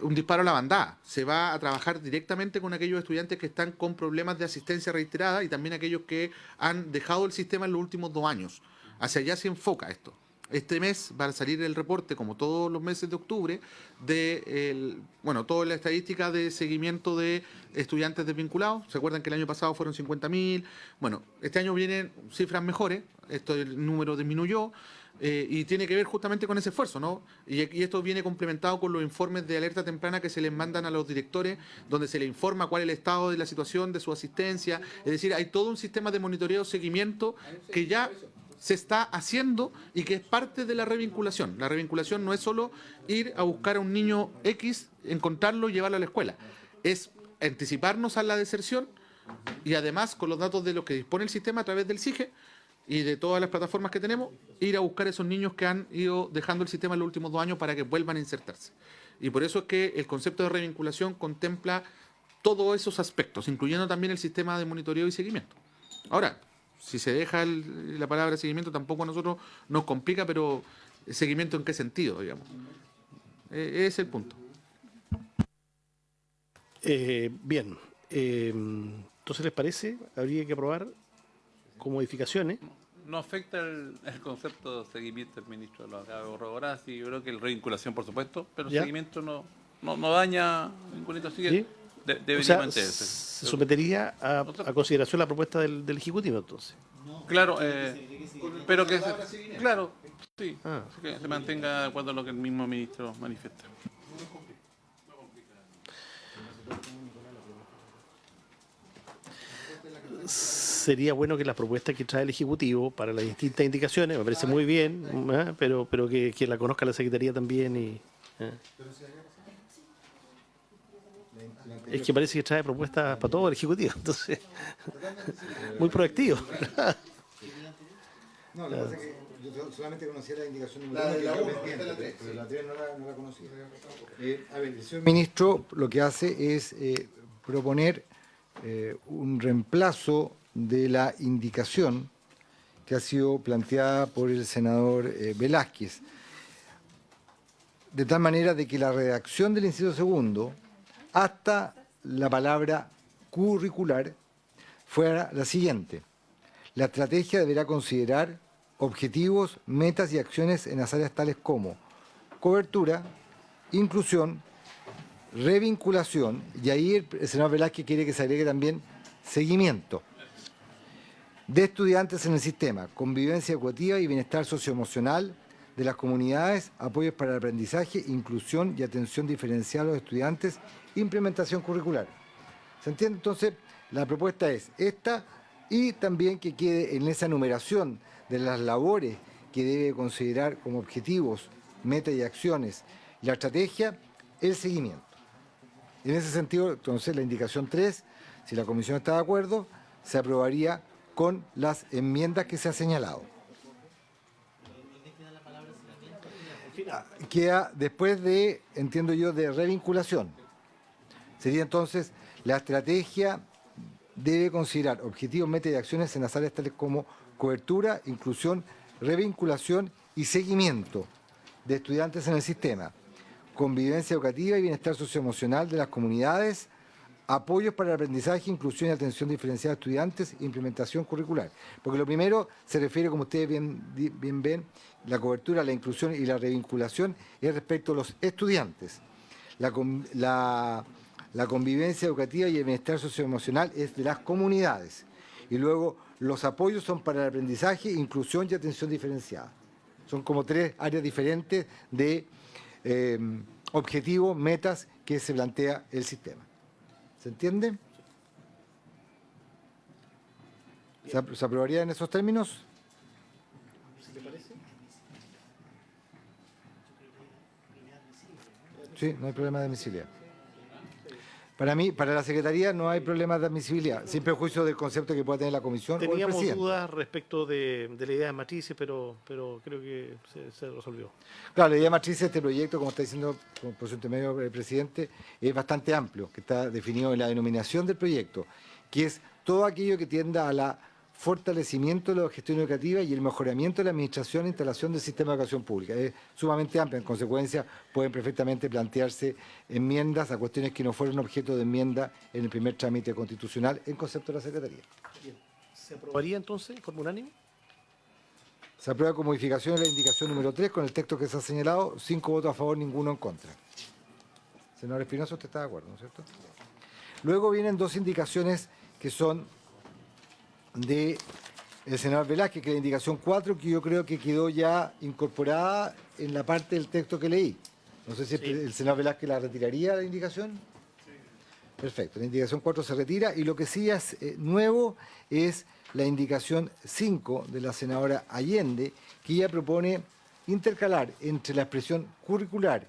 S2: un disparo a la bandada. Se va a trabajar directamente con aquellos estudiantes que están con problemas de asistencia reiterada, y también aquellos que han dejado el sistema en los últimos 2 años. Hacia allá se enfoca esto. Este mes va a salir el reporte, como todos los meses de octubre, de toda la estadística de seguimiento de estudiantes desvinculados. ¿Se acuerdan que el año pasado fueron 50.000? Bueno, este año vienen cifras mejores, el número disminuyó, y tiene que ver justamente con ese esfuerzo, ¿no? Y esto viene complementado con los informes de alerta temprana que se les mandan a los directores, donde se les informa cuál es el estado de la situación, de su asistencia. Es decir, hay todo un sistema de monitoreo, seguimiento, que ya se está haciendo y que es parte de la revinculación. La revinculación no es solo ir a buscar a un niño X, encontrarlo y llevarlo a la escuela. Es anticiparnos a la deserción, y además, con los datos de los que dispone el sistema a través del SIGE y de todas las plataformas que tenemos, ir a buscar a esos niños que han ido dejando el sistema en los últimos 2 años para que vuelvan a insertarse. Y por eso es que el concepto de revinculación contempla todos esos aspectos, incluyendo también el sistema de monitoreo y seguimiento. Ahora, si se deja la palabra seguimiento, tampoco a nosotros nos complica, pero ¿seguimiento en qué sentido, digamos? Ese es el punto.
S1: Bien. Entonces, ¿les parece? Habría que aprobar con modificaciones.
S7: No afecta el concepto de seguimiento, el ministro lo acaba de corroborar, sí, yo creo que la revinculación, por supuesto, pero el
S1: ¿Ya?
S7: seguimiento no daña ningún hito, así que
S1: ¿Sí?
S7: debería
S1: O sea,
S7: mantenerse.
S1: se sometería a consideración la propuesta del Ejecutivo, entonces.
S7: Claro, pero que claro, sí,
S1: Ah.
S7: así que se mantenga de acuerdo a lo que el mismo ministro manifiesta.
S1: Sería bueno que las propuestas que trae el Ejecutivo para las distintas indicaciones, me parece muy bien, pero que la conozca la Secretaría también. Es que parece que trae propuestas para todo el Ejecutivo, entonces, muy proactivo.
S3: No, lo que pasa es que yo solamente conocía la indicación número 1, que quedó pendiente, pero la 3 no la conocía. A ver, el señor ministro lo que hace es proponer un reemplazo de la indicación que ha sido planteada por el senador Velázquez, de tal manera de que la redacción del inciso segundo, hasta la palabra curricular, fuera la siguiente: la estrategia deberá considerar objetivos, metas y acciones en las áreas tales como cobertura, inclusión, revinculación, y ahí el senador Velázquez quiere que se agregue también seguimiento de estudiantes en el sistema, convivencia educativa y bienestar socioemocional de las comunidades, apoyos para el aprendizaje, inclusión y atención diferencial a los estudiantes, implementación curricular. ¿Se entiende? Entonces, la propuesta es esta, y también que quede en esa enumeración de las labores que debe considerar como objetivos, metas y acciones la estrategia, el seguimiento. En ese sentido, entonces, la indicación 3, si la comisión está de acuerdo, se aprobaría con las enmiendas que se ha señalado. Queda después de, entiendo yo, de revinculación. Sería entonces, la estrategia debe considerar objetivos, metas y acciones en las áreas tales como cobertura, inclusión, revinculación y seguimiento de estudiantes en el sistema, convivencia educativa y bienestar socioemocional de las comunidades, apoyos para el aprendizaje, inclusión y atención diferenciada a estudiantes, implementación curricular. Porque lo primero se refiere, como ustedes bien ven, la cobertura, la inclusión y la revinculación es respecto a los estudiantes. La convivencia educativa y el bienestar socioemocional es de las comunidades. y luego los apoyos son para el aprendizaje, inclusión y atención diferenciada. Son como 3 áreas diferentes de objetivos, metas que se plantea el sistema. ¿Se entiende? ¿Se aprobaría en esos términos? Sí, no hay problema de admisibilidad. Para mí, para la Secretaría no hay problema de admisibilidad, sin perjuicio del concepto que pueda tener la Comisión o el
S1: Teníamos
S3: presidente.
S1: dudas respecto de la idea de matrices, pero creo que se resolvió.
S3: Claro, la idea matriz de este proyecto, como está diciendo por su intermedio el presidente, es bastante amplio, que está definido en la denominación del proyecto, que es todo aquello que tienda a la fortalecimiento de la gestión educativa y el mejoramiento de la administración e instalación del sistema de educación pública. Es sumamente amplio, en consecuencia pueden perfectamente plantearse enmiendas a cuestiones que no fueron objeto de enmienda en el primer trámite constitucional en concepto de la Secretaría.
S1: ¿Se aprobaría entonces en forma unánime?
S3: Se aprueba con modificación de la indicación número 3 con el texto que se ha señalado, 5 votos a favor, ninguno en contra. Senador Espinosa, usted está de acuerdo, ¿no es cierto? Luego vienen 2 indicaciones que son de el senador Velázquez, que es la indicación 4, que yo creo que quedó ya incorporada en la parte del texto que leí. No sé si el senador Velázquez la retiraría, la indicación. Sí. Perfecto, la indicación 4 se retira y lo que sí es nuevo es la indicación 5 de la senadora Allende, que ella propone intercalar entre la expresión curricular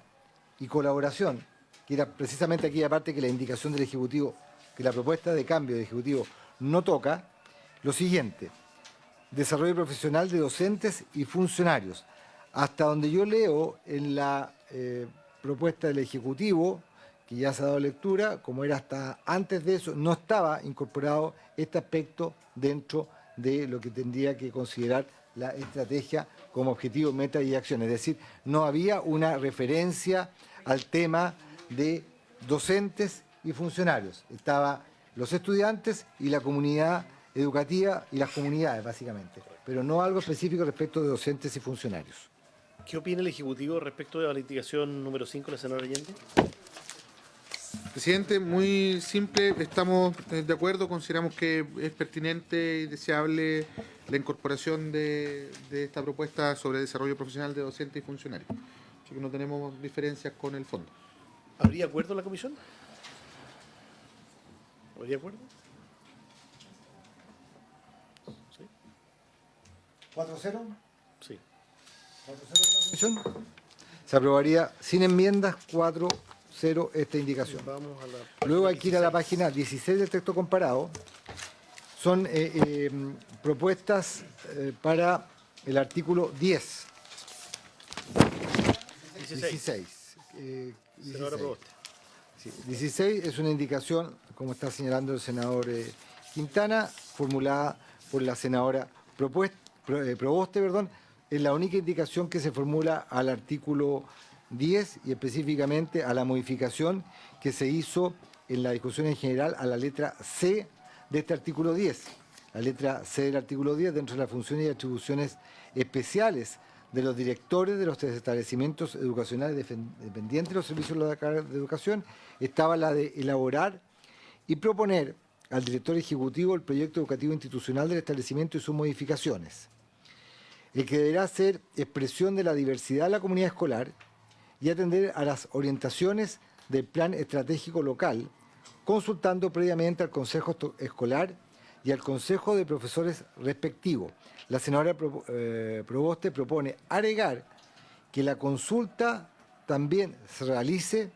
S3: y colaboración, que era precisamente aquella parte que la indicación del Ejecutivo, que la propuesta de cambio del Ejecutivo no toca, lo siguiente: desarrollo profesional de docentes y funcionarios. Hasta donde yo leo en la propuesta del Ejecutivo, que ya se ha dado lectura, como era hasta antes de eso, no estaba incorporado este aspecto dentro de lo que tendría que considerar la estrategia como objetivo, meta y acción. Es decir, no había una referencia al tema de docentes y funcionarios. Estaba los estudiantes y la comunidad educativa y las comunidades, básicamente, pero no algo específico respecto de docentes y funcionarios.
S1: ¿Qué opina el Ejecutivo respecto de la indicación número 5 de la senadora Allende?
S2: Presidente, muy simple, estamos de acuerdo, consideramos que es pertinente y deseable la incorporación de esta propuesta sobre desarrollo profesional de docentes y funcionarios. Así que no tenemos diferencias con el fondo.
S1: ¿Habría acuerdo en la comisión? ¿Habría acuerdo? ¿Sí?
S3: ¿4-0?
S1: Sí.
S3: Se aprobaría sin enmiendas 4-0 esta indicación.
S1: Vamos a la...
S3: Luego hay que ir a la página 16 del texto comparado. Son propuestas para el artículo 10. 16.
S1: Senadora Proboste.
S3: Sí, 16 es una indicación, como está señalando el senador Quintana, formulada por la senadora Proboste, es la única indicación que se formula al artículo 10 y específicamente a la modificación que se hizo en la discusión en general a la letra C de este artículo 10. La letra C del artículo 10, dentro de las funciones y atribuciones especiales de los directores de los establecimientos educacionales dependientes de los servicios locales de educación, estaba la de elaborar y proponer al director ejecutivo el proyecto educativo institucional del establecimiento y sus modificaciones, el que deberá ser expresión de la diversidad de la comunidad escolar y atender a las orientaciones del plan estratégico local, consultando previamente al Consejo Escolar y al Consejo de Profesores respectivo. La senadora Proboste propone agregar que la consulta también se realice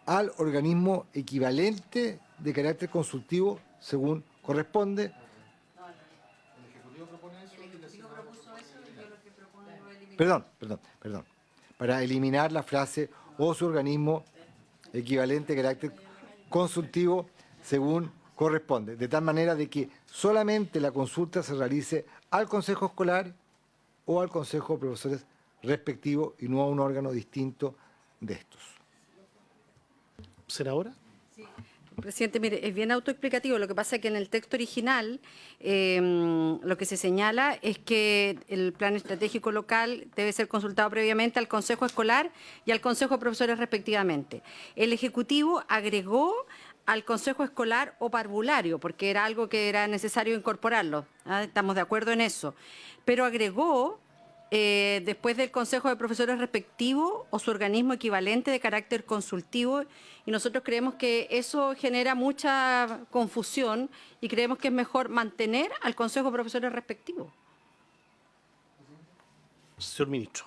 S3: al organismo equivalente de carácter consultivo según corresponde. Perdón. Para eliminar la frase o su organismo equivalente de carácter consultivo según corresponde, de tal manera de que solamente la consulta se realice al Consejo Escolar o al Consejo de Profesores respectivo y no a un órgano distinto de estos.
S1: ¿Senadora?
S6: Presidente, mire, es bien autoexplicativo. Lo que pasa es que en el texto original lo que se señala es que el plan estratégico local debe ser consultado previamente al Consejo Escolar y al Consejo de Profesores respectivamente. El Ejecutivo agregó al consejo escolar o parvulario, porque era algo que era necesario incorporarlo. Estamos de acuerdo en eso. Pero agregó, después del consejo de profesores respectivo o su organismo equivalente de carácter consultivo, y nosotros creemos que eso genera mucha confusión y creemos que es mejor mantener al consejo de profesores respectivo.
S1: Señor ministro.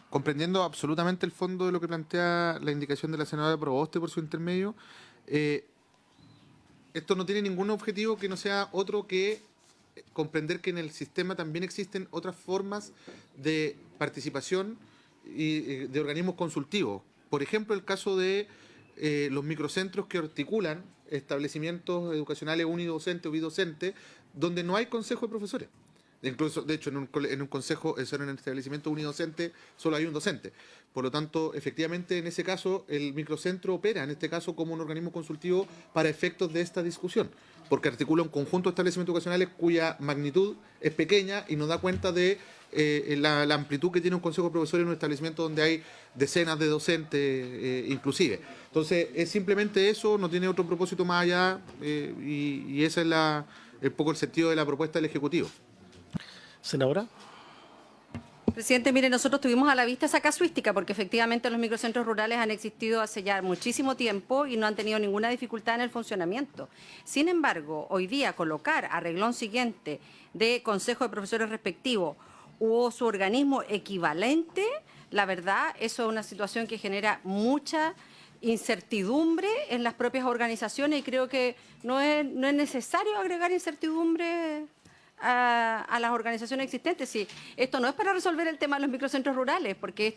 S2: Comprendiendo absolutamente el fondo de lo que plantea la indicación de la senadora Proboste por su intermedio, esto no tiene ningún objetivo que no sea otro que comprender que en el sistema también existen otras formas de participación y de organismos consultivos. Por ejemplo, el caso de los microcentros que articulan establecimientos educacionales unidocentes o bidocentes, donde no hay consejo de profesores. Incluso, de hecho, en un consejo, en un establecimiento unidocente, solo hay un docente. Por lo tanto, efectivamente, en ese caso, el microcentro opera, en este caso, como un organismo consultivo para efectos de esta discusión, porque articula un conjunto de establecimientos educacionales cuya magnitud es pequeña y nos da cuenta de la amplitud que tiene un consejo de profesores en un establecimiento donde hay decenas de docentes, inclusive. Entonces, es simplemente eso, no tiene otro propósito más allá, y ese es un poco el sentido de la propuesta del Ejecutivo.
S1: Senadora.
S6: Presidente, mire, nosotros tuvimos a la vista esa casuística porque efectivamente los microcentros rurales han existido hace ya muchísimo tiempo y no han tenido ninguna dificultad en el funcionamiento. Sin embargo, hoy día colocar a reglón siguiente de consejo de profesores respectivo o su organismo equivalente, la verdad, eso es una situación que genera mucha incertidumbre en las propias organizaciones y creo que no es necesario agregar incertidumbre a las organizaciones existentes. Sí, esto no es para resolver el tema de los microcentros rurales, porque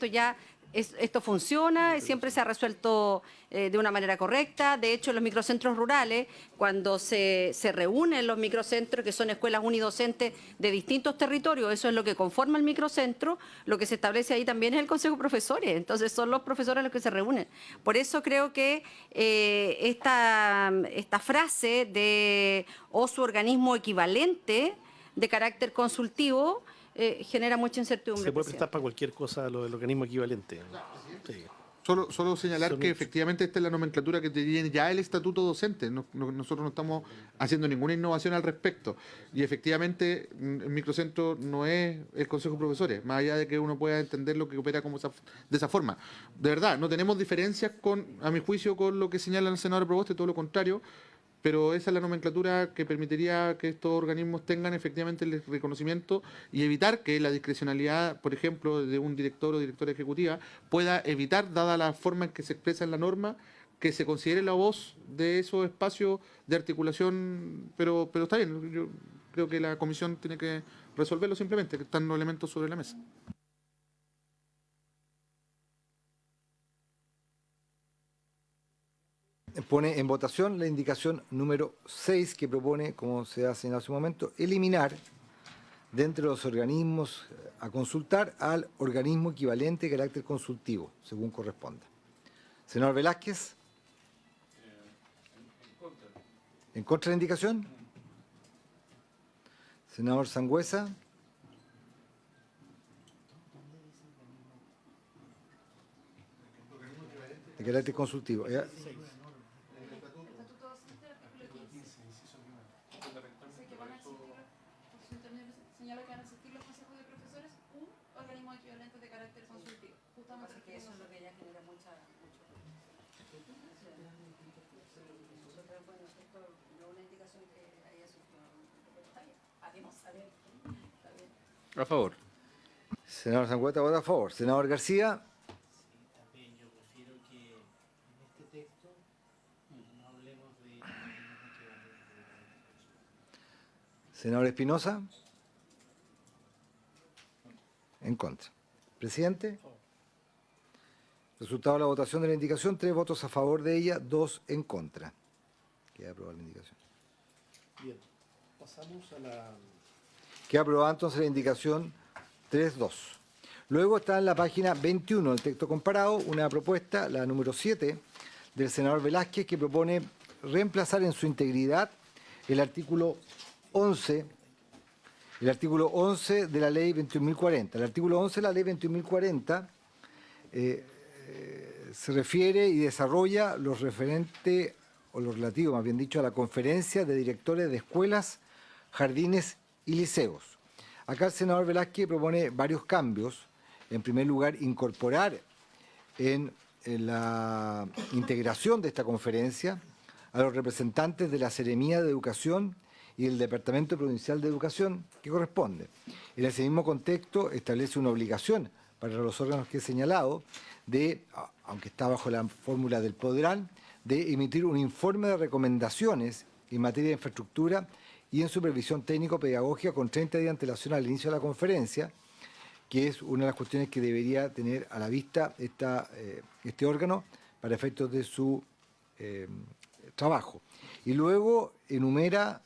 S6: esto funciona, siempre se ha resuelto de una manera correcta. De hecho, los microcentros rurales, cuando se reúnen los microcentros, que son escuelas unidocentes de distintos territorios, eso es lo que conforma el microcentro, lo que se establece ahí también es el consejo de profesores, entonces son los profesores los que se reúnen. Por eso creo que esta frase de o su organismo equivalente de carácter consultivo genera mucha incertidumbre.
S1: Se puede prestar para cualquier cosa lo del organismo equivalente. Sí.
S2: Solo señalar que efectivamente esta es la nomenclatura que tiene ya el estatuto docente. Nosotros no estamos haciendo ninguna innovación al respecto. Y efectivamente el microcentro no es el consejo de profesores, más allá de que uno pueda entender lo que opera de esa forma. De verdad, no tenemos diferencias a mi juicio, con lo que señala el senador Proboste, todo lo contrario. Pero esa es la nomenclatura que permitiría que estos organismos tengan efectivamente el reconocimiento y evitar que la discrecionalidad, por ejemplo, de un director o directora ejecutiva pueda evitar, dada la forma en que se expresa en la norma, que se considere la voz de esos espacios de articulación. Pero está bien, yo creo que la comisión tiene que resolverlo simplemente, que están los elementos sobre la mesa.
S3: Pone en votación la indicación número 6 que propone, como se ha señalado hace un momento, eliminar de entre los organismos a consultar al organismo equivalente de carácter consultivo, según corresponda. Senador Velázquez. ¿En contra de la indicación? Senador Sangüesa. De carácter consultivo.
S6: Señala que van a existir los consejos de profesores u organismos equivalentes de carácter consultivo. Justamente porque eso es lo que ya genera mucho. Bueno, esto no es una indicación que haya surgido. Está bien, haremos saber. Está bien.
S4: A favor.
S3: Senador Sangüesa vota a favor. Senador García.
S8: También yo prefiero que en este texto no hablemos de organismos equivalentes.
S3: Senador Espinosa. En contra. Presidente. Resultado de la votación de la indicación, 3 votos a favor de ella, 2 en contra. Queda aprobada la indicación.
S1: Bien, pasamos a la...
S3: Queda aprobada entonces la indicación 3.2. Luego está en la página 21 del texto comparado una propuesta, la número 7, del senador Velázquez, que propone reemplazar en su integridad el artículo 11 de la ley 21.040. El artículo 11 de la ley 21.040 se refiere y desarrolla los referentes o lo relativo, más bien dicho, a la conferencia de directores de escuelas, jardines y liceos. Acá el senador Velázquez propone varios cambios. En primer lugar, incorporar en la integración de esta conferencia a los representantes de la Seremía de Educación y el Departamento Provincial de Educación que corresponde. En ese mismo contexto establece una obligación para los órganos que he señalado de, aunque está bajo la fórmula del podrán, de emitir un informe de recomendaciones en materia de infraestructura y en supervisión técnico-pedagógica con 30 días de antelación al inicio de la conferencia, que es una de las cuestiones que debería tener a la vista este órgano para efectos de su trabajo. Y luego enumera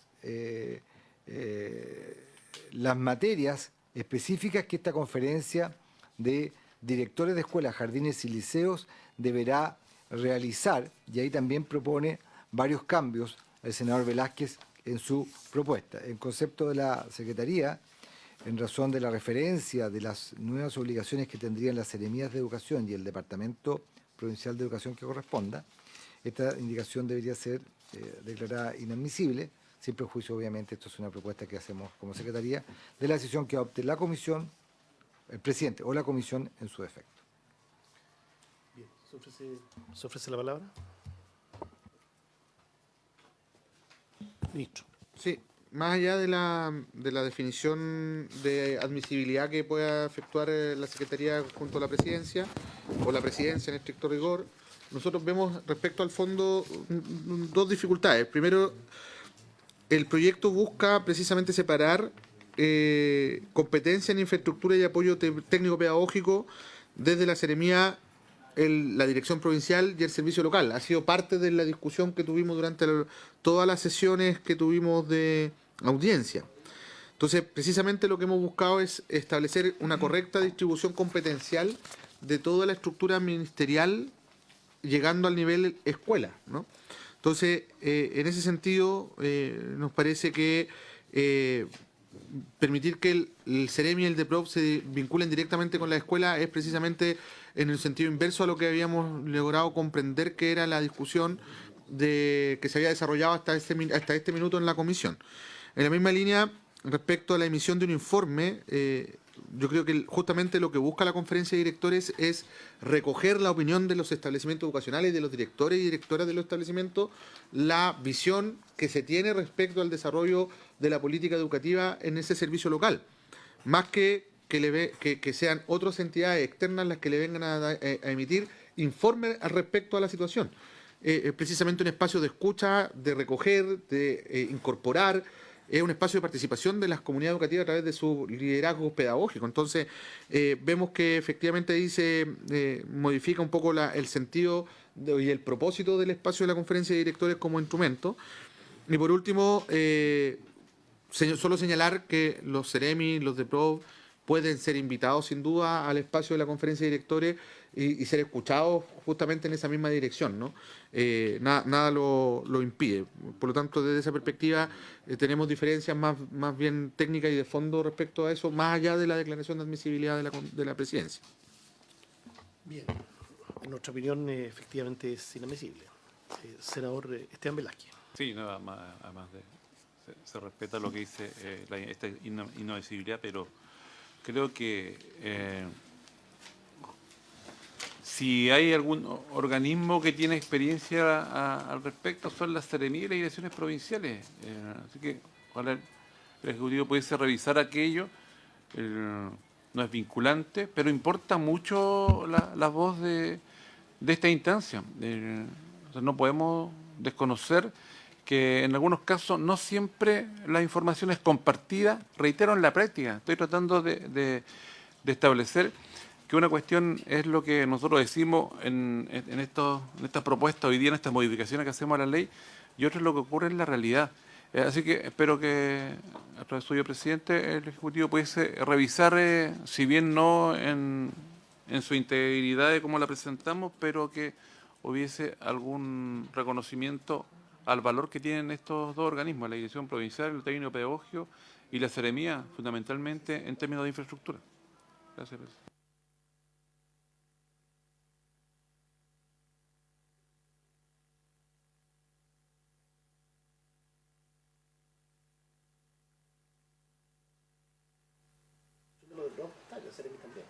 S3: las materias específicas que esta conferencia de directores de escuelas, jardines y liceos deberá realizar, y ahí también propone varios cambios al senador Velázquez en su propuesta. En concepto de la Secretaría, en razón de la referencia de las nuevas obligaciones que tendrían las Seremías de Educación y el Departamento Provincial de Educación que corresponda, esta indicación debería ser declarada inadmisible, sin prejuicio, obviamente, esto es una propuesta que hacemos como Secretaría, de la decisión que adopte la Comisión, el presidente o la Comisión en su defecto.
S1: Bien, ¿se ofrece la palabra? Ministro.
S2: Sí, más allá de la definición de admisibilidad que pueda efectuar la Secretaría junto a la Presidencia, o la Presidencia en estricto rigor, nosotros vemos respecto al fondo dos dificultades. Primero, el proyecto busca precisamente separar competencia en infraestructura y apoyo técnico-pedagógico desde la Seremía, la Dirección Provincial y el Servicio Local. Ha sido parte de la discusión que tuvimos durante todas las sesiones que tuvimos de audiencia. Entonces, precisamente lo que hemos buscado es establecer una correcta distribución competencial de toda la estructura ministerial llegando al nivel escuela, ¿no? Entonces, en ese sentido, nos parece que permitir que el CEREMI y el DEPROV se vinculen directamente con la escuela es precisamente en el sentido inverso a lo que habíamos logrado comprender que era la discusión que se había desarrollado hasta este minuto en la comisión. En la misma línea, respecto a la emisión de un informe, yo creo que justamente lo que busca la conferencia de directores es recoger la opinión de los establecimientos educacionales, de los directores y directoras de los establecimientos, la visión que se tiene respecto al desarrollo de la política educativa en ese servicio local, más que sean otras entidades externas las que le vengan a emitir informes al respecto a la situación. Precisamente un espacio de escucha, de recoger, de incorporar, es un espacio de participación de las comunidades educativas a través de su liderazgo pedagógico. Entonces, vemos que efectivamente ahí se modifica un poco el sentido y el propósito del espacio de la conferencia de directores como instrumento. Y por último, solo señalar que los CEREMI, los DEPROV, pueden ser invitados sin duda al espacio de la conferencia de directores y ser escuchados justamente en esa misma dirección, ¿no? Nada lo impide. Por lo tanto, desde esa perspectiva tenemos diferencias más bien técnicas y de fondo respecto a eso, más allá de la declaración de admisibilidad de la presidencia.
S1: Bien, en nuestra opinión efectivamente es inadmisible. Senador Esteban Velázquez.
S7: Sí, no, además se respeta lo que dice esta inadmisibilidad, pero creo que si hay algún organismo que tiene experiencia al respecto son las Seremías y las direcciones provinciales. Así que ojalá el Ejecutivo pudiese revisar aquello. No es vinculante, pero importa mucho la voz de esta instancia. O sea, no podemos desconocer que en algunos casos no siempre la información es compartida, reitero, en la práctica. Estoy tratando de establecer que una cuestión es lo que nosotros decimos en estas propuestas hoy día, en estas modificaciones que hacemos a la ley, y otra es lo que ocurre en la realidad. Así que espero que, a través suyo, presidente, el Ejecutivo pudiese revisar, si bien no en su integridad de cómo la presentamos, pero que hubiese algún reconocimiento al valor que tienen estos dos organismos, la Dirección Provincial, el Técnico Pedagógico y la Seremía, fundamentalmente en términos de infraestructura. Gracias, presidente.
S1: Ceremi también.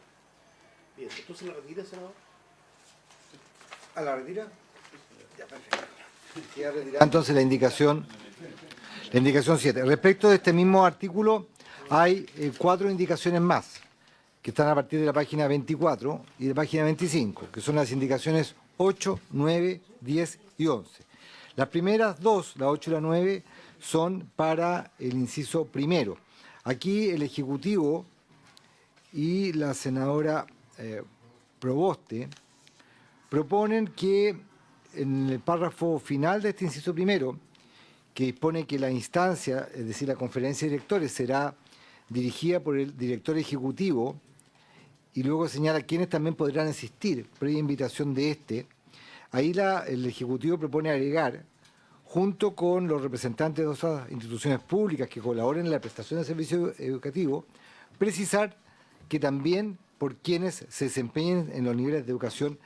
S1: Bien, entonces la retira, senador.
S3: ¿A la retira? Ya, perfecto. Queda retirada entonces la indicación 7. Respecto de este mismo artículo, hay 4 indicaciones más, que están a partir de la página 24 y de la página 25, que son las indicaciones 8, 9, 10 y 11. Las primeras 2, la 8 y la 9, son para el inciso primero. Aquí el Ejecutivo y la senadora Proboste proponen que en el párrafo final de este inciso primero, que dispone que la instancia, es decir, la conferencia de directores, será dirigida por el director ejecutivo y luego señala quiénes también podrán asistir, previa invitación de este. Ahí el Ejecutivo propone agregar, junto con los representantes de otras instituciones públicas que colaboren en la prestación de servicios educativos, precisar que también por quienes se desempeñen en los niveles de educación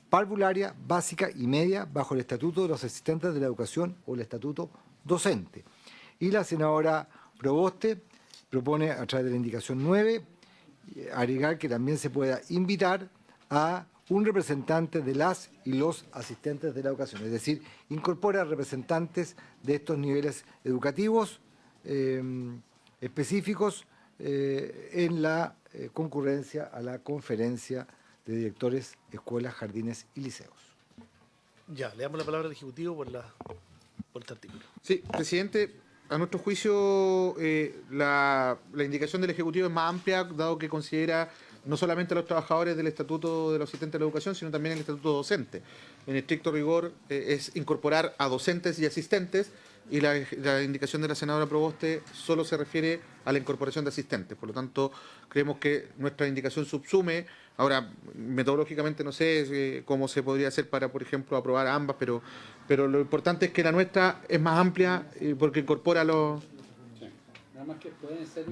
S3: parvularia, básica y media bajo el Estatuto de los Asistentes de la Educación o el Estatuto Docente. Y la senadora Proboste propone, a través de la indicación 9, agregar que también se pueda invitar a un representante de las y los asistentes de la educación, es decir, incorpora representantes de estos niveles educativos específicos en la concurrencia a la conferencia de directores, escuelas, jardines y liceos.
S1: Ya, le damos la palabra al Ejecutivo por este artículo.
S2: Sí, presidente, a nuestro juicio la indicación del Ejecutivo es más amplia, dado que considera no solamente a los trabajadores del Estatuto de los Asistentes de la Educación, sino también el Estatuto Docente. En estricto rigor es incorporar a docentes y asistentes, y la indicación de la senadora Proboste solo se refiere a la incorporación de asistentes. Por lo tanto, creemos que nuestra indicación subsume. Ahora, metodológicamente no sé cómo se podría hacer para, por ejemplo, aprobar ambas, pero lo importante es que la nuestra es más amplia porque incorpora a los...
S4: Sí. Nada más que pueden ser...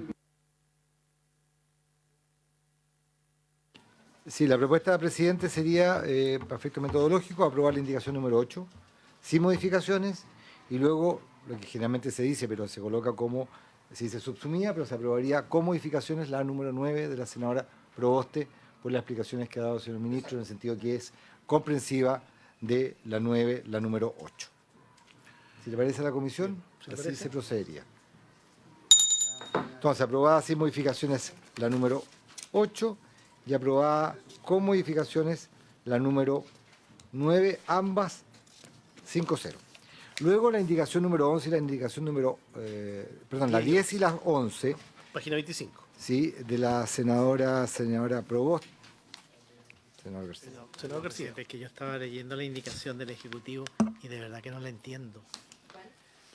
S3: Sí, la propuesta del presidente sería, para efecto metodológico, aprobar la indicación número 8, sin modificaciones, y luego, lo que generalmente se dice, pero se coloca como, si se subsumía, pero se aprobaría con modificaciones la número 9 de la senadora Proboste, por las explicaciones que ha dado el señor ministro, en el sentido que es comprensiva de la 9, la número 8. Si le parece a la comisión, así se procedería. Entonces, aprobada sin modificaciones la número 8 y aprobada con modificaciones la número 9, ambas 5-0. Luego la indicación número 11 y la indicación número... la 10 y las 11...
S1: Página 25.
S3: Sí, de la senadora Proboste.
S1: Senador García.
S8: Es que yo estaba leyendo la indicación del Ejecutivo y de verdad que no la entiendo.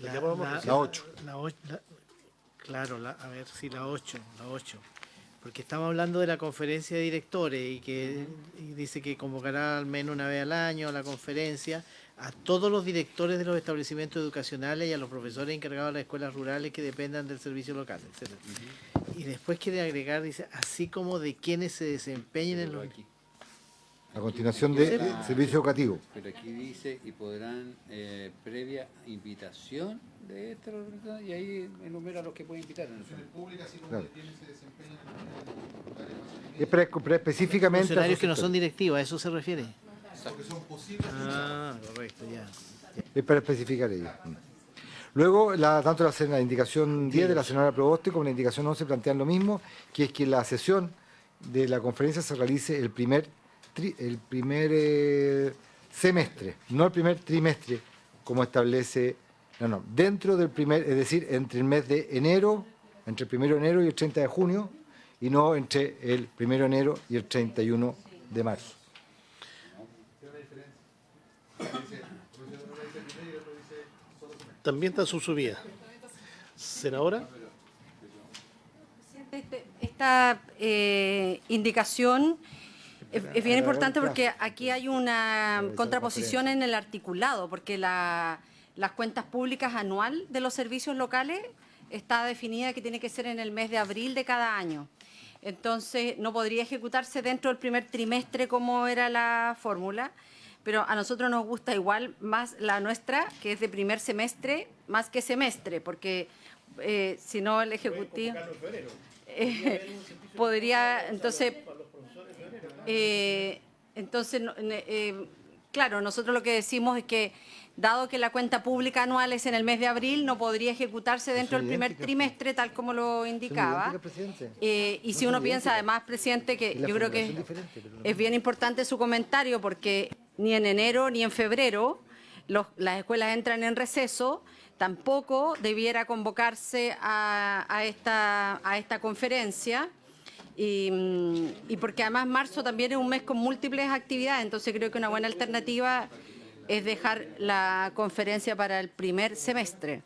S1: La
S3: 8.
S8: Claro, a ver si la 8. Porque estamos hablando de la conferencia de directores y dice que convocará al menos una vez al año a la conferencia a todos los directores de los establecimientos educacionales y a los profesores encargados de las escuelas rurales que dependan del servicio local, etc. Y después quiere agregar, dice, así como de quienes se desempeñen en los...
S3: A continuación de servicio educativo.
S4: Pero aquí dice, y podrán, previa invitación de esta organización, y ahí enumera a los que pueden invitar.
S3: Claro. Es para específicamente...
S8: Funcionarios que no son directivos, ¿a eso se refiere? Ah, correcto, ya.
S3: Es para especificar ello. Luego, tanto la indicación 10 de la senadora Proboste como la indicación 11 plantean lo mismo, que es que la sesión de la conferencia se realice el primer semestre, no el primer trimestre, como establece la norma. Dentro del es decir, entre el mes de enero, entre el 1 de enero y el 30 de junio, y no entre el 1 de enero y el 31 de marzo.
S1: También está subsumida. Senadora.
S6: Esta indicación es bien importante porque aquí hay una contraposición en el articulado, porque las cuentas públicas anual de los servicios locales está definida que tiene que ser en el mes de abril de cada año. Entonces, no podría ejecutarse dentro del primer trimestre como era la fórmula, pero a nosotros nos gusta igual más la nuestra, que es de primer semestre, más que semestre, porque si no el Ejecutivo... podría, entonces, claro, nosotros lo que decimos es que, dado que la cuenta pública anual es en el mes de abril, no podría ejecutarse dentro del primer trimestre, tal como lo indicaba. Y si uno piensa, además, presidente, que yo creo que es bien importante su comentario, porque ni en enero ni en febrero las escuelas entran en receso, tampoco debiera convocarse a esta conferencia. Y porque además marzo también es un mes con múltiples actividades, entonces creo que una buena alternativa es dejar la conferencia para el primer semestre.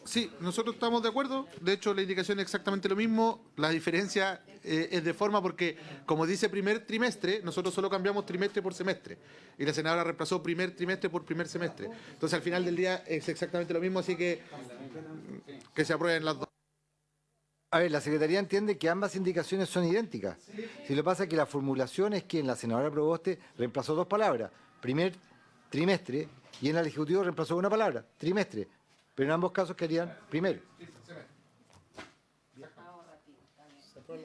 S2: Sí, nosotros estamos de acuerdo. De hecho, la indicación es exactamente lo mismo. La diferencia es de forma porque, como dice primer trimestre, nosotros solo cambiamos trimestre por semestre. Y la senadora reemplazó primer trimestre por primer semestre. Entonces, al final del día es exactamente lo mismo, así que se aprueben las dos.
S3: A ver, la Secretaría entiende que ambas indicaciones son idénticas. Si lo que pasa es que la formulación es que en la senadora Proboste reemplazó dos palabras, primer trimestre, y en el Ejecutivo reemplazó una palabra, trimestre. Pero en ambos casos querían primero.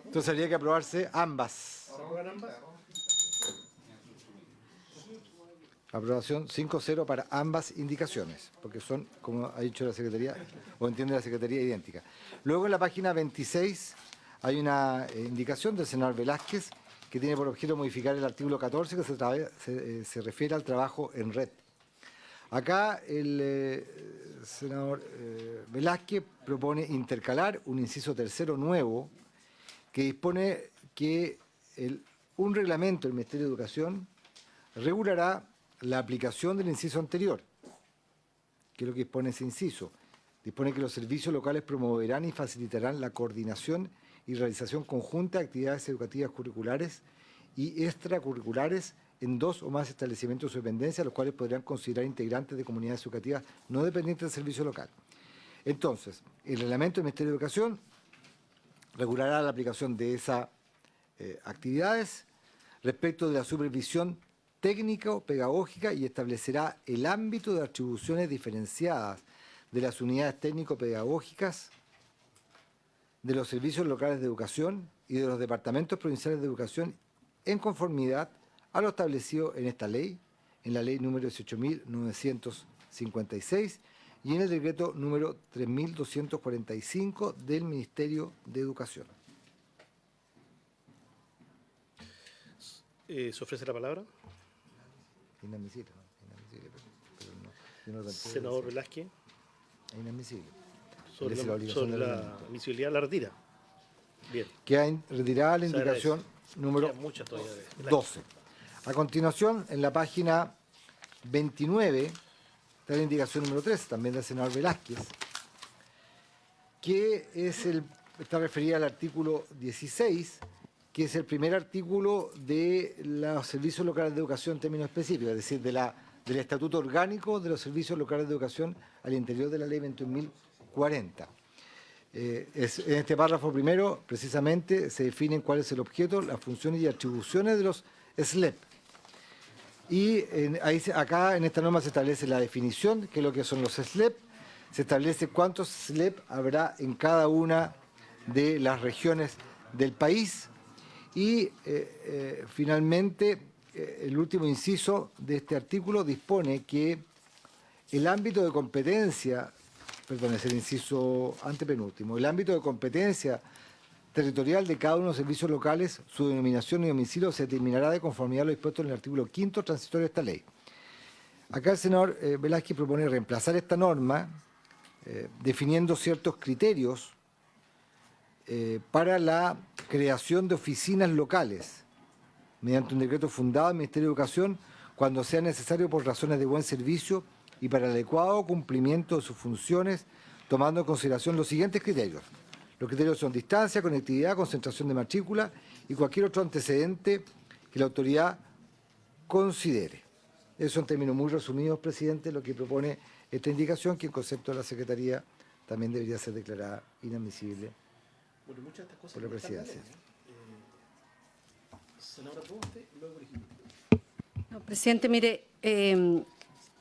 S3: Entonces habría que aprobarse ambas. Aprobación 5-0 para ambas indicaciones, porque son, como ha dicho la Secretaría, o entiende la Secretaría, idénticas. Luego en la página 26 hay una indicación del senador Velázquez que tiene por objeto modificar el artículo 14 que se refiere al trabajo en red. Acá el senador Velázquez propone intercalar un inciso tercero nuevo que dispone que un reglamento del Ministerio de Educación regulará la aplicación del inciso anterior, que es lo que dispone ese inciso. Dispone que los servicios locales promoverán y facilitarán la coordinación y realización conjunta de actividades educativas curriculares y extracurriculares en dos o más establecimientos de su dependencia, los cuales podrán considerar integrantes de comunidades educativas no dependientes del servicio local. Entonces, el reglamento del Ministerio de Educación regulará la aplicación de esas actividades respecto de la supervisión técnico-pedagógica y establecerá el ámbito de atribuciones diferenciadas de las unidades técnico-pedagógicas, de los servicios locales de educación y de los departamentos provinciales de educación en conformidad a lo establecido en esta ley, en la ley número 18.956 y en el decreto número 3.245 del Ministerio de Educación.
S1: ¿Se ofrece la palabra?
S3: Inadmisible, ¿no? Inadmisible, pero no,
S1: Senador Velázquez,
S3: inadmisible.
S1: sobre
S3: Esa es
S1: la
S3: obligación del reglamento.
S1: admisibilidad la retira. Bien.
S3: Queda retirada la
S1: Se
S3: indicación número
S1: Quedan muchas todavía de
S3: 12. A continuación, en la página 29, está la indicación número 13, también del senador Velázquez, que está referida al artículo 16, que es el primer artículo de los servicios locales de educación en términos específicos, es decir, del Estatuto Orgánico de los Servicios Locales de Educación al interior de la Ley 21.040. En este párrafo primero, precisamente, se definen cuál es el objeto, las funciones y atribuciones de los SLEP. Y acá en esta norma se establece la definición, que es lo que son los SLEP, se establece cuántos SLEP habrá en cada una de las regiones del país y finalmente el último inciso de este artículo dispone que el ámbito de competencia, perdón, es el inciso antepenúltimo, el ámbito de competencia territorial de cada uno de los servicios locales, su denominación y domicilio se determinará de conformidad a lo dispuesto en el artículo 5º transitorio de esta ley. Acá el senador Velázquez propone reemplazar esta norma definiendo ciertos criterios para la creación de oficinas locales mediante un decreto fundado en el Ministerio de Educación cuando sea necesario por razones de buen servicio y para el adecuado cumplimiento de sus funciones, tomando en consideración los siguientes criterios. Los criterios son distancia, conectividad, concentración de matrícula y cualquier otro antecedente que la autoridad considere. Eso en términos muy resumidos, presidente, lo que propone esta indicación, que en concepto de la Secretaría también debería ser declarada inadmisible por la presidencia.
S6: No, presidente, mire,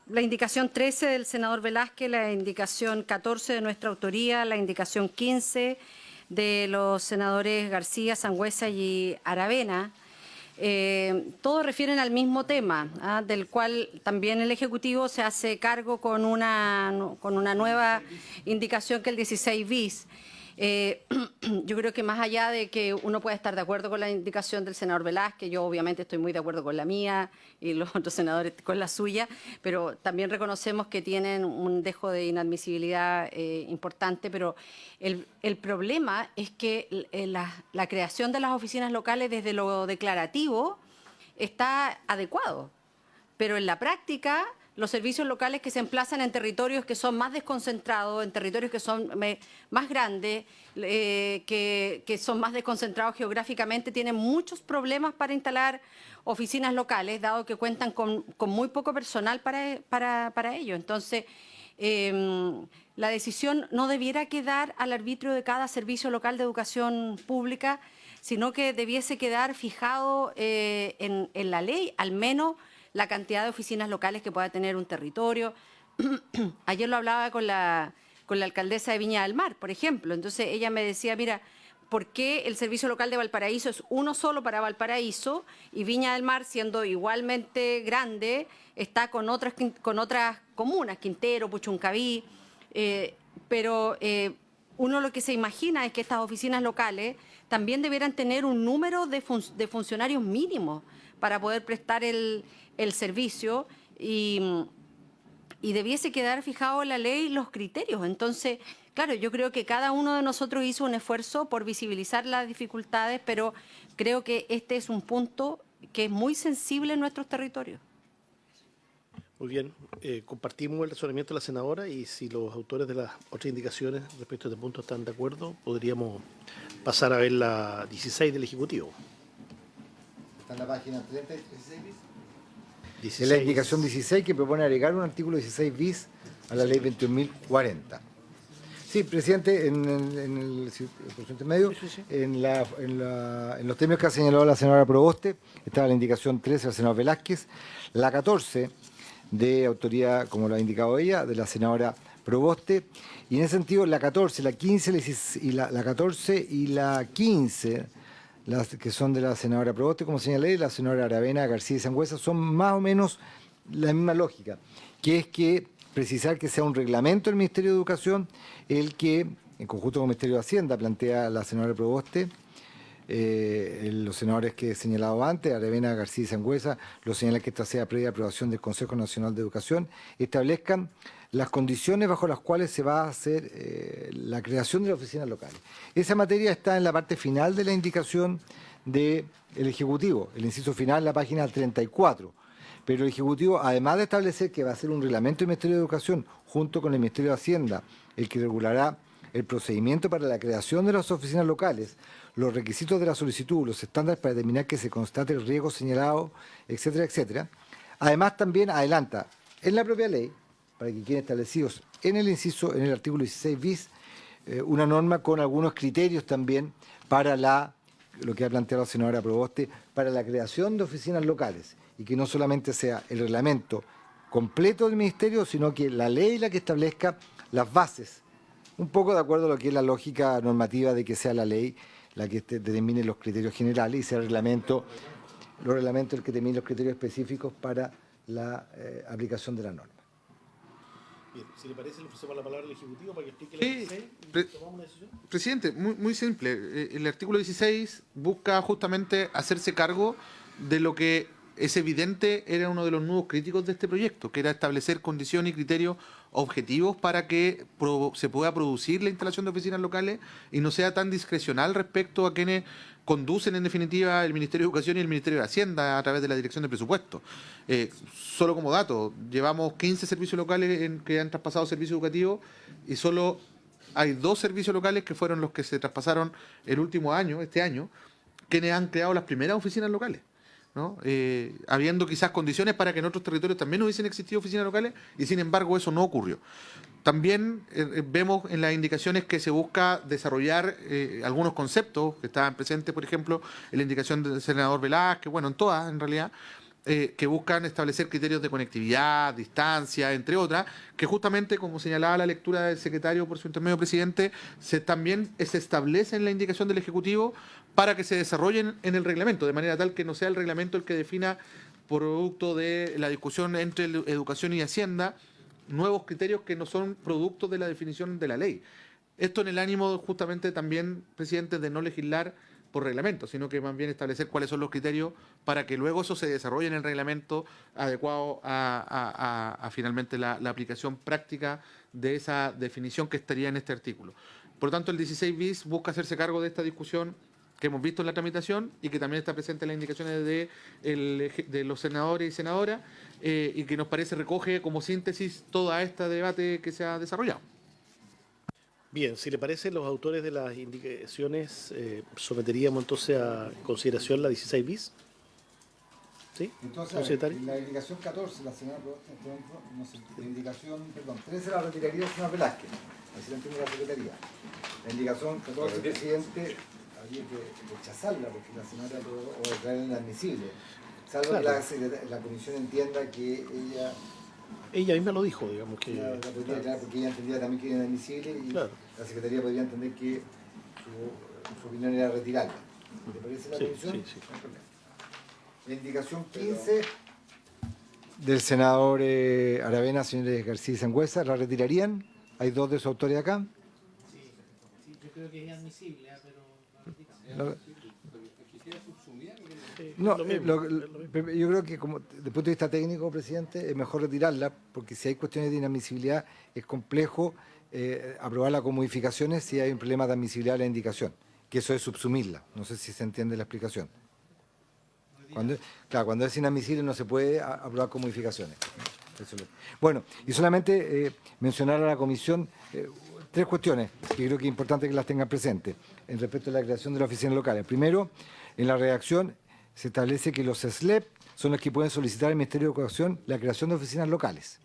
S6: la indicación 13 del senador Velázquez, la indicación 14 de nuestra autoría, la indicación 15 de los senadores García, Sangüesa y Aravena, todos refieren al mismo tema, del cual también el Ejecutivo se hace cargo con una nueva indicación que el 16 bis. Yo creo que más allá de que uno pueda estar de acuerdo con la indicación del senador Velázquez, yo obviamente estoy muy de acuerdo con la mía y los otros senadores con la suya, pero también reconocemos que tienen un dejo de inadmisibilidad importante, pero el problema es que la creación de las oficinas locales desde lo declarativo está adecuado, pero en la práctica los servicios locales que se emplazan en territorios que son más desconcentrados, en territorios que son más grandes, que son más desconcentrados geográficamente, tienen muchos problemas para instalar oficinas locales, dado que cuentan con muy poco personal para ello. Entonces, la decisión no debiera quedar al arbitrio de cada servicio local de educación pública, sino que debiese quedar fijado en la ley, al menos la cantidad de oficinas locales que pueda tener un territorio. Ayer lo hablaba con la alcaldesa de Viña del Mar, por ejemplo. Entonces ella me decía, mira, ¿por qué el servicio local de Valparaíso es uno solo para Valparaíso y Viña del Mar, siendo igualmente grande, está con otras comunas, Quintero, Puchuncaví? Pero uno lo que se imagina es que estas oficinas locales también debieran tener un número de funcionarios mínimos para poder prestar el servicio y debiese quedar fijado en la ley los criterios. Entonces, claro, yo creo que cada uno de nosotros hizo un esfuerzo por visibilizar las dificultades, pero creo que este es un punto que es muy sensible en nuestros territorios.
S1: Muy bien, compartimos el razonamiento de la senadora y si los autores de las otras indicaciones respecto a este punto están de acuerdo, podríamos pasar a ver la 16 del Ejecutivo.
S3: Está en la página 30 y 16 bis.
S1: 16.
S3: Es la indicación 16 que propone agregar un artículo 16 bis a la ley 21.040. Sí, presidente, en el presidente medio, en los términos que ha señalado la senadora Proboste, estaba la indicación 13 del senador Velázquez, la 14 de autoridad, como lo ha indicado ella, de la senadora Proboste, y en ese sentido la 14, la 15 y la 14 y la 15, las que son de la senadora Proboste, como señalé, la senadora Aravena, García y Sangüesa, son más o menos la misma lógica, que es que precisar que sea un reglamento del Ministerio de Educación el que, en conjunto con el Ministerio de Hacienda, plantea la senadora Proboste, los senadores que he señalado antes, Aravena, García y Sangüesa, lo señalan que esta sea previa aprobación del Consejo Nacional de Educación, establezcan las condiciones bajo las cuales se va a hacer la creación de las oficinas locales. Esa materia está en la parte final de la indicación del Ejecutivo, el inciso final en la página 34. Pero el Ejecutivo, además de establecer que va a ser un reglamento del Ministerio de Educación, junto con el Ministerio de Hacienda, el que regulará el procedimiento para la creación de las oficinas locales, los requisitos de la solicitud, los estándares para determinar que se constate el riesgo señalado, etcétera, etcétera. Además, también adelanta en la propia ley, para que queden establecidos en el inciso, en el artículo 16 bis, una norma con algunos criterios también para lo que ha planteado la senadora Proboste, para la creación de oficinas locales, y que no solamente sea el reglamento completo del Ministerio, sino que la ley la que establezca las bases, un poco de acuerdo a lo que es la lógica normativa de que sea la ley la que determine los criterios generales y sea el reglamento, los reglamentos el que determine los criterios específicos para la aplicación de la norma.
S1: Bien, si le parece, le ofrecemos la palabra al Ejecutivo para que explique la 16 y tomamos una decisión.
S2: Presidente, muy simple. El artículo 16 busca justamente hacerse cargo de lo que es evidente era uno de los nudos críticos de este proyecto, que era establecer condiciones y criterios objetivos para que se pueda producir la instalación de oficinas locales y no sea tan discrecional respecto a quienes conducen en definitiva el Ministerio de Educación y el Ministerio de Hacienda a través de la Dirección de Presupuesto. Solo como dato, llevamos 15 servicios locales que han traspasado servicios educativos y solo hay 2 servicios locales que fueron los que se traspasaron el último año, este año, quienes han creado las primeras oficinas locales, ¿no? Habiendo quizás condiciones para que en otros territorios también hubiesen existido oficinas locales y sin embargo eso no ocurrió. También vemos en las indicaciones que se busca desarrollar algunos conceptos que estaban presentes, por ejemplo, en la indicación del senador Velázquez, bueno, en todas en realidad, que buscan establecer criterios de conectividad, distancia, entre otras, que justamente, como señalaba la lectura del secretario por su intermedio presidente, también se establece en la indicación del Ejecutivo para que se desarrollen en el reglamento, de manera tal que no sea el reglamento el que defina, producto de la discusión entre Educación y Hacienda, nuevos criterios que no son productos de la definición de la ley. Esto en el ánimo justamente también, presidente, de no legislar por reglamento, sino que más bien establecer cuáles son los criterios para que luego eso se desarrolle en el reglamento adecuado a finalmente la aplicación práctica de esa definición que estaría en este artículo. Por lo tanto, el 16 bis busca hacerse cargo de esta discusión que hemos visto en la tramitación y que también está presente en las indicaciones de los senadores y senadoras y que nos parece recoge como síntesis todo este debate que se ha desarrollado.
S1: Bien, si le parece, los autores de las indicaciones someteríamos entonces a consideración la 16 bis. ¿Sí?
S3: Entonces,
S1: secretario.
S3: la indicación 14, la señora, no sé, la indicación, perdón, 13 la retiraría el señor Velázquez, así lo entiende la Secretaría. La indicación 14, presidente, habría que rechazarla porque la señora o declarar inadmisible, salvo
S1: Claro.
S3: que la comisión entienda que ella
S1: Ella misma lo dijo, digamos que...
S3: la podría declarar porque ella entendía también que era inadmisible y
S1: Claro.
S3: la Secretaría podría entender que su opinión era retirarla. ¿Le parece la
S1: Sí,
S3: comisión?
S1: sí, sí.
S3: No hay problema. La indicación 15 del senador Aravena, señores García y Sangüesa, ¿la retirarían? Hay dos de sus autores acá.
S8: Sí, yo creo que es inadmisible, pero...
S3: No,
S1: lo mismo,
S3: lo-
S1: es lo mismo.
S3: yo creo que como desde el punto de vista técnico, presidente, es mejor retirarla, porque si hay cuestiones de inadmisibilidad, es complejo aprobarla con modificaciones si hay un problema de admisibilidad de la indicación, que eso es subsumirla. No sé si se entiende la explicación. Cuando es inadmisible no se puede aprobar con modificaciones. Bueno, y solamente mencionar a la comisión tres cuestiones que creo que es importante que las tengan presentes en respecto a la creación de las oficinas locales. Primero, en la redacción se establece que los SLEP son los que pueden solicitar al Ministerio de Educación la creación de oficinas locales.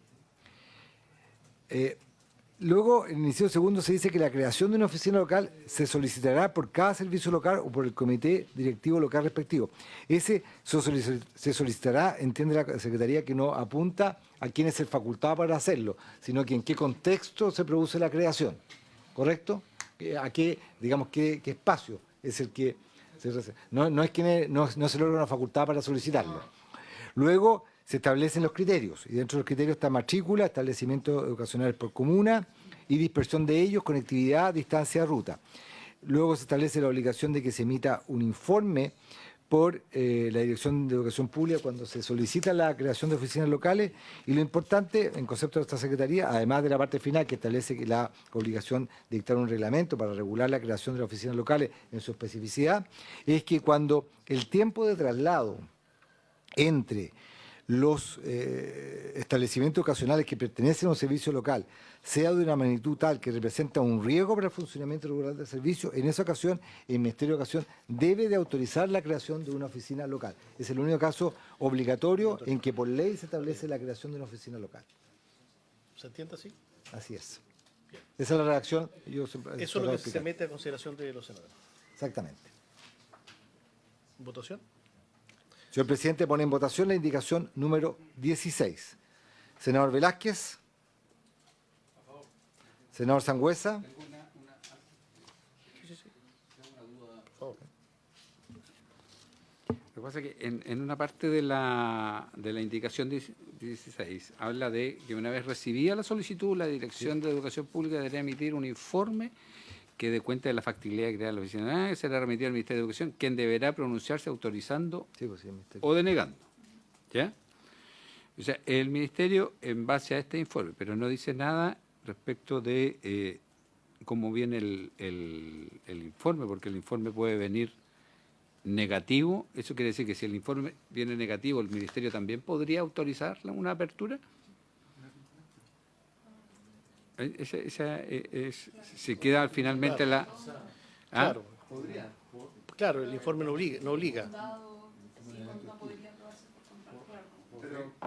S3: Luego, en el inciso segundo se dice que la creación de una oficina local se solicitará por cada servicio local o por el comité directivo local respectivo. Ese se solicitará, entiende la Secretaría, que no apunta a quién es el facultado para hacerlo, sino que en qué contexto se produce la creación. ¿Correcto? A qué, digamos, qué espacio es el que no es que no se logra una facultad para solicitarlo. Luego se establecen los criterios, y dentro de los criterios está matrícula, establecimiento educacional por comuna y dispersión de ellos, conectividad, distancia, ruta. Luego se establece la obligación de que se emita un informe por la Dirección de Educación Pública cuando se solicita la creación de oficinas locales, y lo importante en concepto de esta Secretaría, además de la parte final que establece que la obligación de dictar un reglamento para regular la creación de las oficinas locales en su especificidad, es que cuando el tiempo de traslado entre los establecimientos ocasionales que pertenecen a un servicio local sea de una magnitud tal que representa un riesgo para el funcionamiento regular del servicio, en esa ocasión el Ministerio de Educación debe de autorizar la creación de una oficina local. Es el único caso obligatorio en que por ley se establece la creación de una oficina local.
S1: ¿Se entiende así?
S3: Así es. Esa es la redacción.
S1: Eso es lo que se mete a consideración de los senadores.
S3: Exactamente.
S1: ¿Votación?
S3: Señor presidente, pone en votación la indicación número 16. Senador Velázquez. Senador Sangüesa.
S4: Lo que pasa es que en una parte de la indicación 16 habla de que una vez recibida la solicitud, la Dirección de Educación Pública deberá emitir un informe que dé cuenta de la factibilidad de crear la oficina, que será remitido al Ministerio de Educación, quien deberá pronunciarse autorizando
S3: Sí, pues sí, el Ministerio.
S4: o denegando. ¿Ya? O sea, el Ministerio, en base a este informe, pero no dice nada respecto de cómo viene el informe, porque el informe puede venir negativo. Eso quiere decir que si el informe viene negativo, el Ministerio también podría autorizar una apertura. Se queda finalmente la... ¿Ah?
S1: Claro. Claro, el informe no obliga.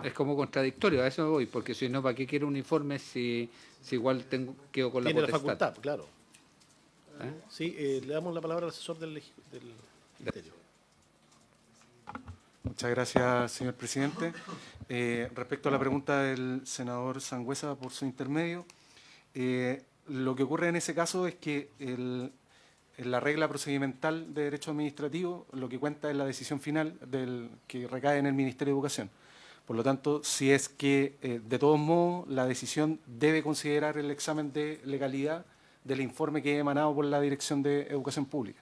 S4: Es como contradictorio, a eso me voy, porque si no, ¿para qué quiero un informe si igual quedo con la
S1: Tiene la
S4: potestad?
S1: facultad, claro.
S4: ¿Ah?
S1: Sí, le damos la palabra al asesor del Ministerio.
S9: Muchas gracias, señor presidente. Respecto a la pregunta del senador Sangüesa por su intermedio, lo que ocurre en ese caso es que en la regla procedimental de derecho administrativo lo que cuenta es la decisión final que recae en el Ministerio de Educación. Por lo tanto, si es que de todos modos la decisión debe considerar el examen de legalidad del informe que ha emanado por la Dirección de Educación Pública,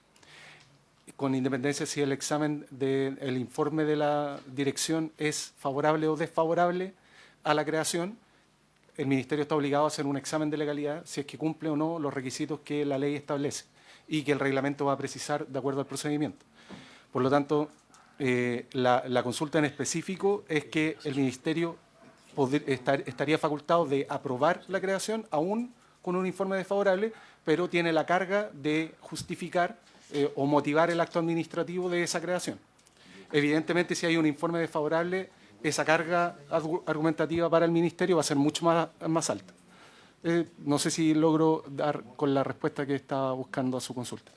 S9: con independencia si el examen del informe de la dirección es favorable o desfavorable a la creación, el Ministerio está obligado a hacer un examen de legalidad si es que cumple o no los requisitos que la ley establece y que el reglamento va a precisar de acuerdo al procedimiento. Por lo tanto, la consulta en específico es que el Ministerio estaría facultado de aprobar la creación aún con un informe desfavorable, pero tiene la carga de justificar o motivar el acto administrativo de esa creación. Evidentemente, si hay un informe desfavorable, esa carga argumentativa para el Ministerio va a ser mucho más alta. No sé si logro dar con la respuesta que estaba buscando a su consulta.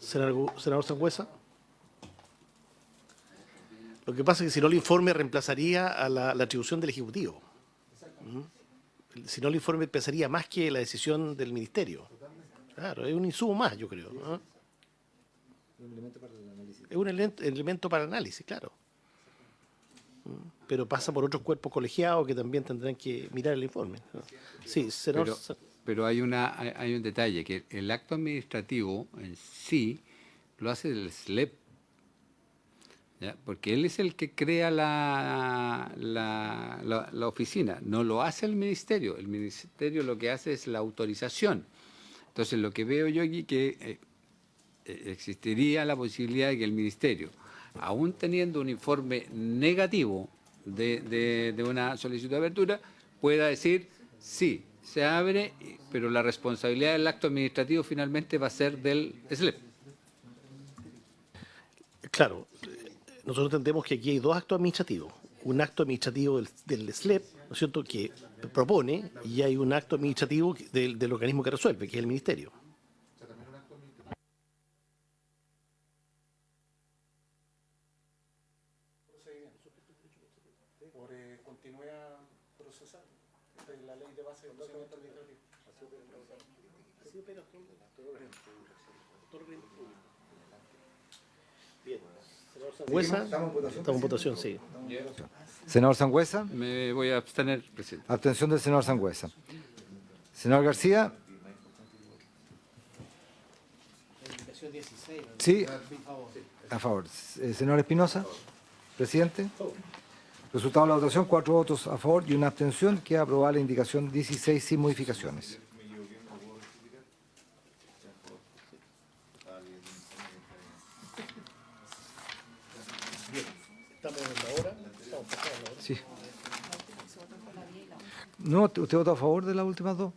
S1: Senador Sangüesa. Lo que pasa es que si no el informe reemplazaría a la atribución del Ejecutivo. Si no el informe pesaría más que la decisión del Ministerio. Claro, es un insumo más, yo creo, ¿no? Es un elemento para el análisis, claro. Pero pasa por otros cuerpos colegiados que también tendrán que mirar el informe, ¿no? Sí, senador.
S4: Pero hay un detalle, que el acto administrativo en sí lo hace el SLEP, ¿ya? Porque él es el que crea la oficina, no lo hace el Ministerio. El Ministerio lo que hace es la autorización. Entonces, lo que veo yo aquí que existiría la posibilidad de que el Ministerio, aún teniendo un informe negativo de una solicitud de apertura, pueda decir sí, se abre, pero la responsabilidad del acto administrativo finalmente va a ser del SLEP.
S1: Claro, nosotros entendemos que aquí hay dos actos administrativos. Un acto administrativo del SLEP, ¿no es cierto?, que propone, y hay un acto administrativo del organismo que resuelve, que es el Ministerio. Sangüesa, estamos en votación, sí.
S3: Senador Sangüesa.
S4: Me voy a abstener, presidente.
S3: Abstención del senador Sangüesa. Senador García. Sí. A favor. Senador Espinosa. Presidente. Resultado de la votación, 4 votos a favor y una abstención. Queda aprobada la indicación 16 sin modificaciones.
S1: ¿Estamos en la hora? Estamos pasando la hora.
S3: Sí. No, ¿usted votó a favor de las últimas dos?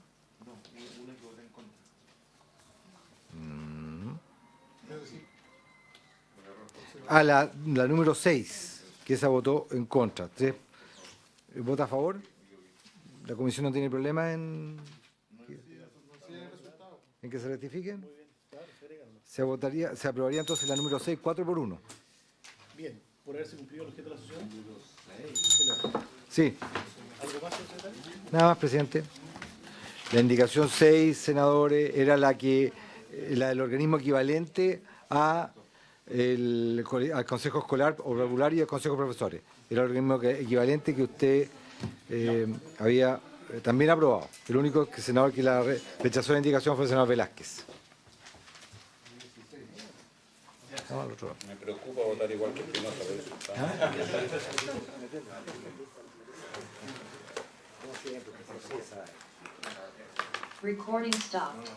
S3: La número 6, que esa votó en contra. ¿Sí? ¿Vota a favor? ¿La comisión no tiene problema en que se rectifiquen? Se aprobaría entonces la número 6, 4-1.
S1: Bien, por haberse cumplido el objeto de la sesión.
S3: Sí.
S1: ¿Algo más, secretario?
S3: Nada más, presidente. La indicación 6, senadores, era la del organismo equivalente al Consejo Escolar o Regular y al Consejo de Profesores. Era el organismo equivalente que usted había también aprobado. El único senador que rechazó la indicación fue el senador Velázquez.
S7: Me preocupa votar igual que Espinosa.
S10: Recording stopped.